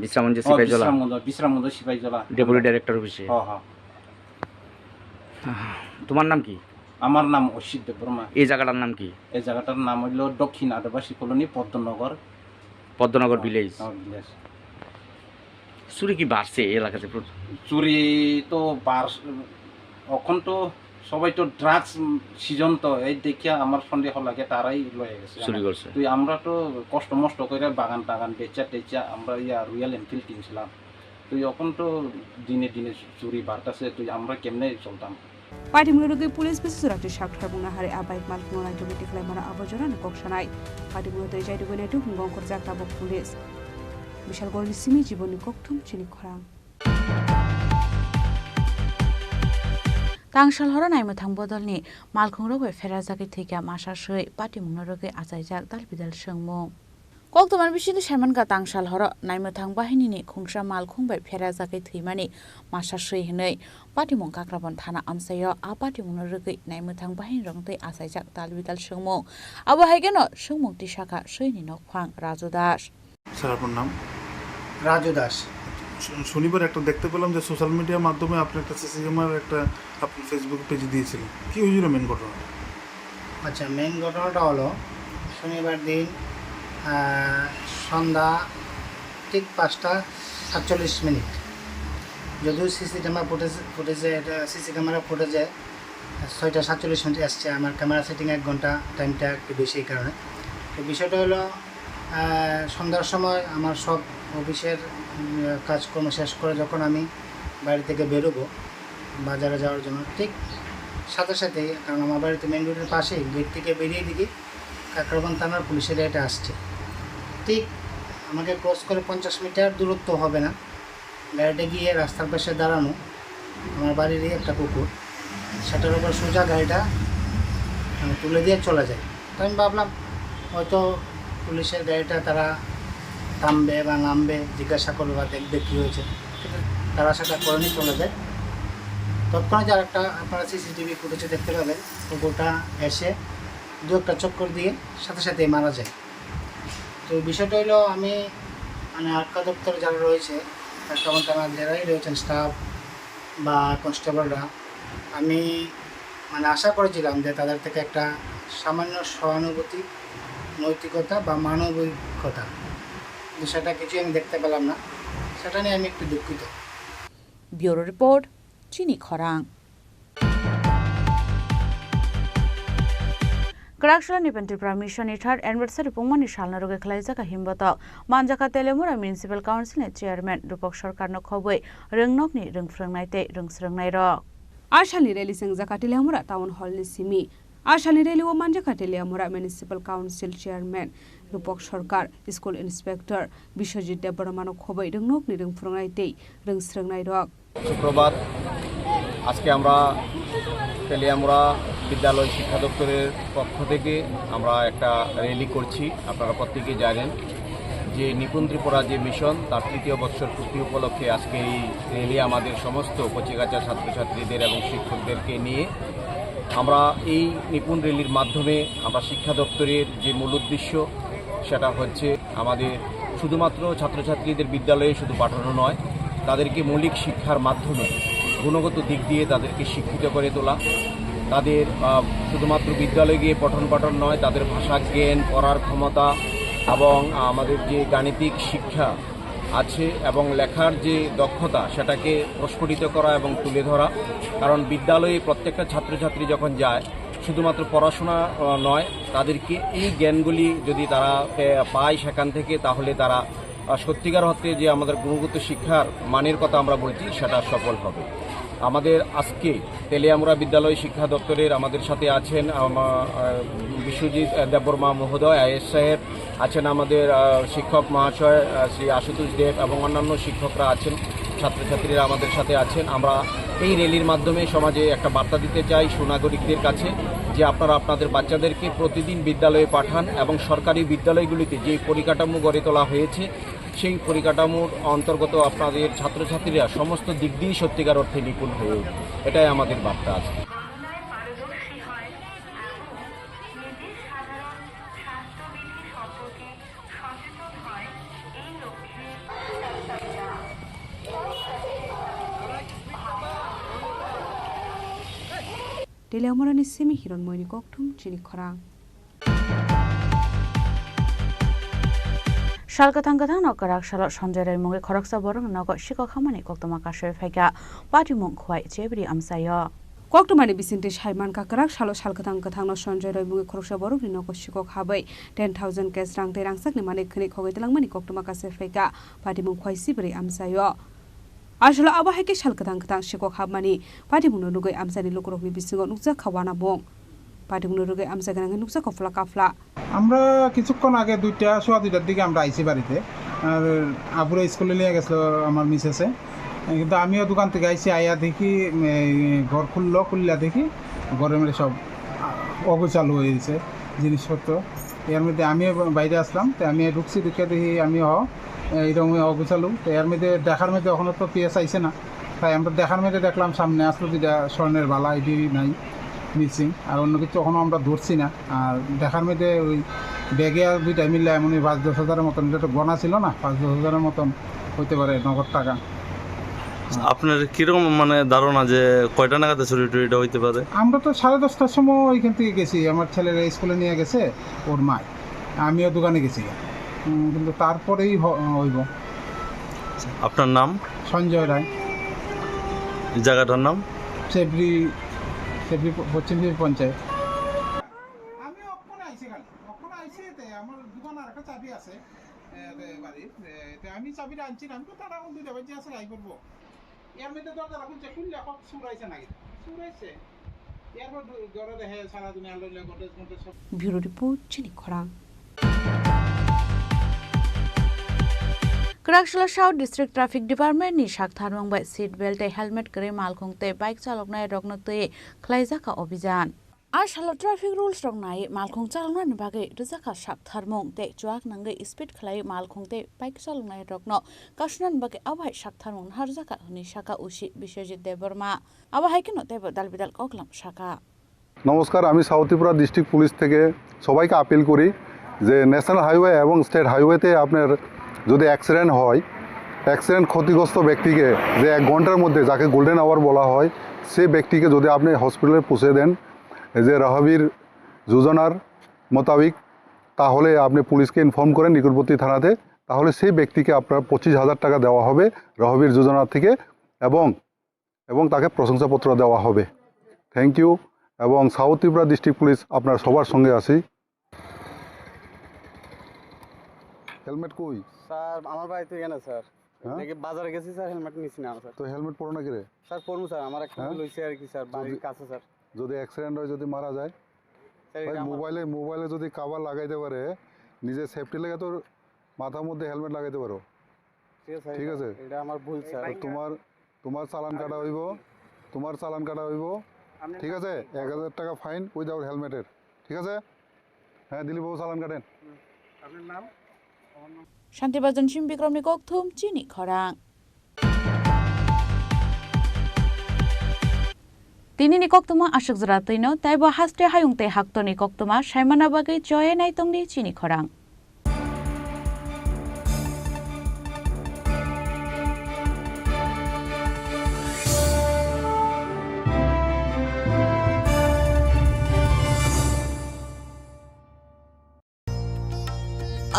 বিশ্রামগঞ্জ সিপাহীজলা? বিশ্রামগঞ্জ সিপাহীজলা ডেপুটি ডাইরেক্টর অফিসে। হ্যাঁ। তোমার নাম কি? আমার নাম অসিত দেববর্মা। এই জায়গাটার নাম কি? এই জায়গাটার নাম হইল দক্ষিণ আদিবাসী কলোনি পদ্মনগর ভিলেজ। চুরি কি বাড়ছে এই এলাকাতে? চুরি তো এখন তো সবাই তো ড্রাগস সিজন, তো এই দেখিয়া আমার সন্দেহ লাগে তারাই লয়ে গেছে চুরি করছে। তুই আমরা তো কষ্ট মষ্ট করে বাগান টাগান বেচা আমরা রয়্যাল এনফিল্ড কিনছিলাম। তুই এখন তো দিনে দিনে চুরি বাড়তেছে, তুই আমরা কেমনে চলতাম। पाटिमुंगै पुलिस बेसुराति साक्थार बुंनो हारे आबाइक माल खुंनाय दुमिति खालामना आबोजना नकक्षानाय पाटिमुंगै दैजाय दुगैनाय तु गंखर जाग्राबो पुलिस बिशालगढ़नि सिमी जीवननि कक्थुम चिनि खरां तांसाल हर नायमोथां बदलनि मालखुंरगै फेराजागै थैका मासासै पाटिमुंनो रगै आजायजाक दालबिदाल सोंमुं कक्टमान बिसिनि साइमानगा तांसाल हर नायमोथां बाहिनीनि खुंसा मालखुंबाय फेराजागै थैमानि मासासै हनै पाटिमुं काक्राबन थाना आमसायो आ पाटिमुंनो रगै नायमोथां बाहिनी रंतै आजायजाक दालबिदाल सोंमुं आबो हायगेनो सोंमुं तिसाखा सैनि नखफां राजु दास। স্যার আপনার নাম? রাজু দাস। শনিবার একটা দেখতে পেলাম যে সোশ্যাল মিডিয়ার মাধ্যমে আপনি একটা সিসি ক্যামেরার একটা আপনি ফেসবুক পেজে দিয়েছিলেন, কি হয়েছিল মেন ঘটনা? আচ্ছা, মেন ঘটনাটা হলো শনিবার দিন সন্ধ্যা ঠিক 5:47 যদিও সিসি ক্যামেরা ফুটেজে 6:47 আসছে, আমার ক্যামেরা সেটিং 1 ঘন্টা, টাইমটা একটু বেশি এই কারণে। তো বিষয়টা হলো সন্ধ্যার সময় আমার সব অফিসের কাজকর্ম শেষ করে যখন আমি বাড়ি থেকে বেরোবো বাজারে যাওয়ার জন্য, ঠিক সাথে সাথেই, কারণ আমার বাড়িতে মেন রোডের পাশেই, গেট থেকে বেরিয়ে দিকে কাকরাবন থানার পুলিশের গাড়িটা আসছে। ঠিক আমাকে ক্রস করে 50 মিটার দূরত্ব হবে না, গাড়িটা গিয়ে রাস্তার পাশে দাঁড়ানো আমার বাড়িরই একটা কুকুর, সেটার উপর সোজা গাড়িটা তুলে দিয়ে চলে যায়। তো আমি ভাবলাম হয়তো পুলিশের গাড়িটা তারা থামবে বা নামবে, জিজ্ঞাসা করবে বা দেখবে কী হয়েছে, কিন্তু তারা সেটা করেনি, চলে যায়। তৎক্ষণাৎ আর একটা আপনারা সিসিটিভি ফুটেজে দেখতে পাবেন কুকুরটা এসে দু একটা চক্কর দিয়ে সাথে সাথে মারা যায়। তো বিষয়টা হলো আমি মানে আটকা দপ্তরে যারা রয়েছে কাস্টমার যারাই রয়েছেন স্টাফ বা কনস্টেবলরা, আমি মানে আশা করেছিলাম যে তাদের থেকে একটা সামান্য সহানুভূতি, নৈতিকতা বা মানবিকতা, সেটা কিছু আমি দেখতে পেলাম না, সেটা নিয়ে আমি একটু দুঃখিত। ব্যুরো রিপোর্ট, চিনি খরাং। Karakshla ni Tripura Mission ni third anniversary pungmani shalna roge khlaijaka himbata manjaka telemura municipal council ni chairman Rupok Sarkar no khoboi rengnok ni rengfrangnai te rengsrangnai ro Ashali rally sengjaka telemura town hall ni simi Ashali rally o manjaka telemura municipal council chairman Rupok Sarkar school inspector Bishojit Debormano khoboi rengnok ni rengfrangnai te rengsrangnai ro শুক্রবার আজকে আমরা তেলিয়ামুড়া বিদ্যালয় শিক্ষা দপ্তরের পক্ষ থেকে আমরা একটা র্যালি করছি। আপনারা প্রত্যেকেই জানেন যে নিপুণ ত্রিপুরা যে মিশন তার ৩য় বৎসর পূর্তি উপলক্ষে আজকে এই র্যালি আমাদের সমস্ত কচিকাঁচা ছাত্রছাত্রীদের এবং শিক্ষকদেরকে নিয়ে আমরা এই নিপুণ র্যালির মাধ্যমে আমরা শিক্ষা দপ্তরের যে মূল উদ্দেশ্য সেটা হচ্ছে আমাদের শুধুমাত্র ছাত্রছাত্রীদের বিদ্যালয়ে শুধু পাঠানো নয়, তাদেরকে মৌলিক শিক্ষার মাধ্যমে গুণগত দিক দিয়ে তাদেরকে শিক্ষিত করে তোলা, তাদের শুধুমাত্র বিদ্যালয়ে গিয়ে পঠন পাঠন নয়, তাদের ভাষা জ্ঞান, পড়ার ক্ষমতা এবং আমাদের যে গাণিতিক শিক্ষা আছে এবং লেখার যে দক্ষতা সেটাকে প্রস্ফুটিত করা এবং তুলে ধরা। কারণ বিদ্যালয়ে প্রত্যেকটা ছাত্রছাত্রী যখন যায় শুধুমাত্র পড়াশোনা নয়, তাদেরকে এই জ্ঞানগুলি যদি তারা পায় সেখান থেকে, তাহলে তারা সত্যিকার অর্থে যে আমাদের গুণগত শিক্ষার মানের কথা আমরা বলছি সেটা সফল হবে। আমাদের আজকে তেলিয়ামুড়া বিদ্যালয় শিক্ষা দপ্তরের আমাদের সাথে আছেন বিশ্বজিৎ দেববর্মা মহোদয় আইএস সাহেব, আছেন আমাদের শিক্ষক মহাশয় শ্রী আশুতোষ দেব এবং অন্যান্য শিক্ষকরা আছেন, ছাত্রছাত্রীরা আমাদের সাথে আছেন। আমরা এই র্যালির মাধ্যমে সমাজে একটা বার্তা দিতে চাই সুনাগরিকদের কাছে যে আপনারা আপনাদের বাচ্চাদেরকে প্রতিদিন বিদ্যালয়ে পাঠান এবং সরকারি বিদ্যালয়গুলিতে যে পরিকাঠামো গড়ে তোলা হয়েছে সেই পরিকাঠামোর অন্তর্গত আপনাদের ছাত্রছাত্রীরা সমস্ত দিক দিয়েই সত্যিকার অর্থে নিপুণ হয়ে উঠবে, এটাই আমাদের বার্তা আছে। Telemura ni simi hironmoi ni koktum Chini Khorang Shalkatang no Karakshalo Sanjay Rai mungi khoroksa borong nogo shiko khamani koktoma kashe phaiga pati mung khwai chebri amsayo Koktumani bisinti Shaiman ka Karakshalo Shalkatang no Sanjay Rai mungi khoroksa borong ni nogo shiko khabai 10,000 cash rang te rangsak ni mani khni khogoi telangmani koktoma kashe phaiga pati mung khwai sibri amsayo Ashalo abahake Shalkatang shiko khamani pati mung nugoi amsani lukurok ni bisingo nukja khawana bong পাটিগুলোকে আমসা গানাঙ্গে নুকসা কফলা কাফলা আমরা কিছুক্ষণ আগে 2টার দিকে আমরা আইছি বাড়িতে, আর আবুরা স্কুলে নিয়ে গেছিল আমার মিসেসে, কিন্তু আমিও দোকান থেকে আইছি, আইয়া দেখি ঘর খুললা দেখি ঘরের মধ্যে সব অগোছালো হয়ে গেছে জিনিসপত্র। এর মধ্যে আমিও বাইরে আসলাম, তো আমি ঢুকছি, ঢুকে দেখি আমিও এইরকম অগোছালো। তো এর মধ্যে দেখার মধ্যে এখনও তো পিএস আইছে না, তাই আমরা দেখার মধ্যে দেখলাম সামনে আসলো যেটা স্বর্ণের বালা, এটি নাই মিসিং, আর অন্য কিছু এখনও আমরা ধরছি না। আর দেখার মধ্যে ওই ব্যাগে আর 2টা মিললে এমনই 5-10 হাজারের মতন, এটা তো গণা ছিল না, 5-10 হাজারের মতন হইতে পারে নগদ টাকা। আপনার কিরকম মানে ধারণা যে কয়টা নাগাদ চুরি টুরিটা হইতে পারে? আমরা তো 10:30টার সময় ওইখান থেকে গেছি, আমার ছেলেরা স্কুলে নিয়ে গেছে ওর মা, আমিও দোকানে গেছি, কিন্তু তারপরেই হইব। আপনার নাম? সঞ্জয় রায়। জায়গাটার নাম? সেবরি পশ্চিম পঞ্চায়েত। আমি ওখানে আইছি, আমার দোকান আর একটা চাবি আছে বাড়ির, আমি চাবিটা আনছি, আমি তো তারা 2টা বাজে আছে আই করবো। এর মধ্যে দরজা খুলছে, খুললে চুরাইছে নাকি চুরাইছে, এরপর ঘরে দেখে সারা দুনিয়া লইলে গোটেজ সব। ব্যুরো রিপোর্ট চিনি খরা। Karakshla South District Traffic Department ni shak tharmang bai seat belt e helmet kare malkhongte bike chaloknai roknotei khlaijaka obhijan आसालाव ट्राफिक रुल्स रं नाय मालखं चालनायनि बागै रोजाखा साक्थारमं ते जुआक नांगै स्पीड खलाय मालखं ते बाइक चालनाय रकनो कासनानि बागै आबाय साक्थारमं हारजाका हनि शाखा उसी बिश्वजित देबबर्मा आबाहाय केन देब दालबिदाल कगलाम शाखा। নমস্কার, আমি সাউথ ত্রিপুরা ডিস্ট্রিক্ট পুলিশ থেকে সবাইকে আপিল করি যে ন্যাশনাল হাইওয়ে এবং স্টেট হাইওয়েতে আপনার যদি অ্যাক্সিডেন্ট হয়, অ্যাক্সিডেন্ট ক্ষতিগ্রস্ত ব্যক্তিকে যে 1 ঘন্টার মধ্যে যাকে গোল্ডেন আওয়ার বলা হয় সেই ব্যক্তিকে যদি আপনি হসপিটালে পৌঁছে দেন যে রাহাবির যোজনার মোতাবেক, তাহলে আপনি পুলিশকে ইনফর্ম করেন নিকটবর্তী থানাতে, তাহলে সেই ব্যক্তিকে আপনার 25,000 টাকা দেওয়া হবে রাহাবির যোজনা থেকে এবং তাকে প্রশংসাপত্র দেওয়া হবে। Thank you. এবং সাউথ ত্রিপুরা ডিস্ট্রিক্ট পুলিশ আপনার সবার সঙ্গে আছি। হেলমেট কই স্যার? আমার বাড়ি তো এখানে স্যার, নাকি বাজারে গেছি স্যার, হেলমেট নিছি না স্যার। তো হেলমেট পরো না রে স্যার? পরবো স্যার, আমার একটা লইছে আর কি স্যার, বাড়ির কাছে স্যার। যদি অ্যাক্সিডেন্ট হয়, যদি মারা যায়, মোবাইলে যদি কাভার লাগাইতে পারে, নিজের সেফটি লেগে তোর মাথার মধ্যে হেলমেট লাগাইতে পারো। ঠিক আছে, এটা আমার ভুল স্যার। তোমার চালান কাটা হইব, ঠিক আছে? 1000 টাকা ফাইন উইদাউট হেলমেটের। ঠিক আছে, হ্যাঁ দিলীপ বাবু চালান কাটেন। আপনার নাম? শান্তিবাজন বিক্রমনি ককথুম চিনি খরাং তিনি নিকক্তমা আশক জরা তৈন তাইব হাস্তে হায়ুংতে হাক্ত নিকক্তমা সাইমানা বাগৈ জয়ে নাইতংনি চিনি খরাং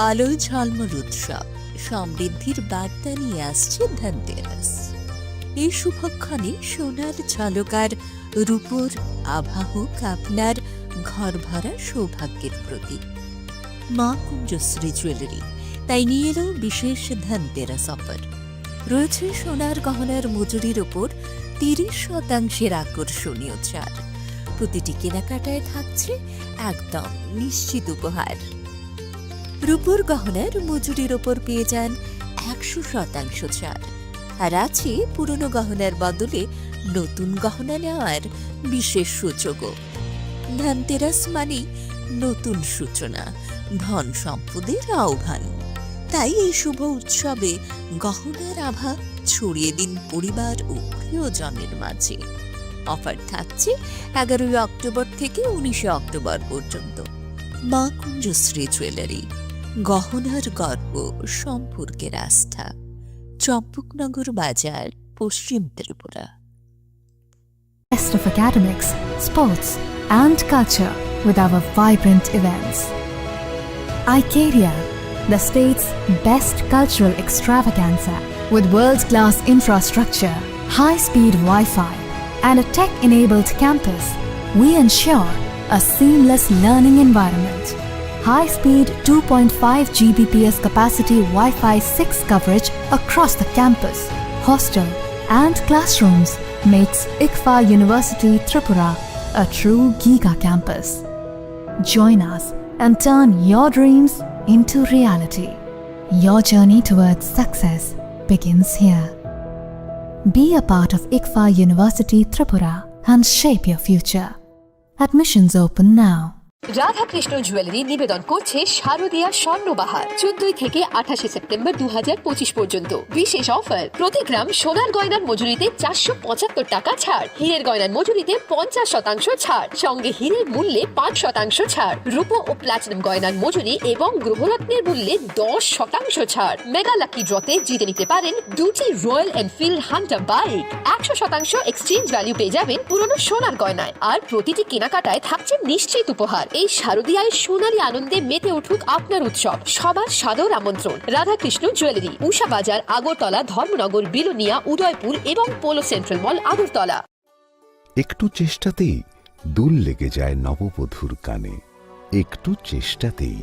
আলো ঝলমল উৎসব সমৃদ্ধির বার্তা নিয়ে আসছে ধনতেরাস। এই শুভক্ষণে সোনার ঝলকার রূপোর আভা হোক আপনার ঘর ভরা সৌভাগ্যের প্রতীক। মা কুঞ্জশ্রী জুয়েলারি তাই নিয়ে এলো বিশেষ ধনতেরাস অফার। রয়েছে সোনার গহনার মজুরির ওপর 30% আকর্ষণীয় ছাড়। প্রতিটি কেনাকাটায় থাকছে একদম নিশ্চিত উপহার। রূপোর গহনার মজুরির ওপর পেয়ে যান 100% ছাড়, আর আছে পুরনো গহনার বদলে নতুন গহনা নেওয়ার বিশেষ সুযোগও। ধনতেরাস মানেই নতুন সূচনা, ধন সম্পদের আহ্বান। তাই এই শুভ উৎসবে গহনার আভা ছড়িয়ে দিন পরিবার ও প্রিয়জনের মাঝে। অফার থাকছে 11 অক্টোবর থেকে 19 অক্টোবর পর্যন্ত। মা কুঞ্জশ্রী জুয়েলারি, গহনার গর্ব, সম্পর্কের আস্থা। চম্পকনগর বাজার, পশ্চিম Tripura. Best of academics, sports and culture with our vibrant events. Icaria, the state's best cultural extravaganza, with world-class infrastructure, high-speed Wi-Fi and a tech-enabled campus, we ensure a seamless learning environment. High-speed 2.5 Gbps capacity Wi-Fi 6 coverage across the campus, hostel and classrooms makes ICFA University Tripura a true giga campus. Join us and turn your dreams into reality. Your journey towards success begins here. Be a part of ICFA University Tripura and shape your future. Admissions open now. Radha Krishna jewellery নিবেদন করছে শারদীয়া স্বর্ণবাহার 14 থেকে 28 September 2025 পর্যন্ত। বিশেষ offer, প্রতি গ্রাম সোনার গয়নার মজুরিতে 475 টাকা ছাড়, হীরের গয়নার মজুরিতে 50% ছাড়, সঙ্গে হীরের মূল্যে 5% ছাড়, রূপো ও প্লাটিনাম গয়নার মজুরি এবং গ্রহরত্নের মূল্যে 10% ছাড়। মেগা লাকি ড্রতে জিতে নিতে পারেন 2টি royal Enfield Hunter bike. 100% exchange value পেয়ে যাবেন পুরনো সোনার গয়নায়, আর প্রতিটি কেনাকাটায় থাকছে নিশ্চিত উপহার। এই শারদীয়ায় সোনালী আনন্দে মেতে উঠুক আপনার উৎসব। সবার সাদর আমন্ত্রণ। রাধাকৃষ্ণ জুয়েলারি, উষা বাজার, আগরতলা, ধর্মনগর, বিলোনিয়া, উদয়পুর এবং পোলো সেন্ট্রাল মল, আগরতলা। একটু চেষ্টাতেই দুল লেগে যায় নববধূর কানে, একটু চেষ্টাতেই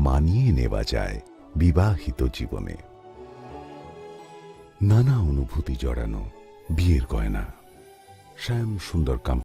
মানিয়ে নেওয়া যায় বিবাহিত জীবনে। নানা অনুভূতি জড়ানো বিয়ের গয়না, শ্যাম সুন্দর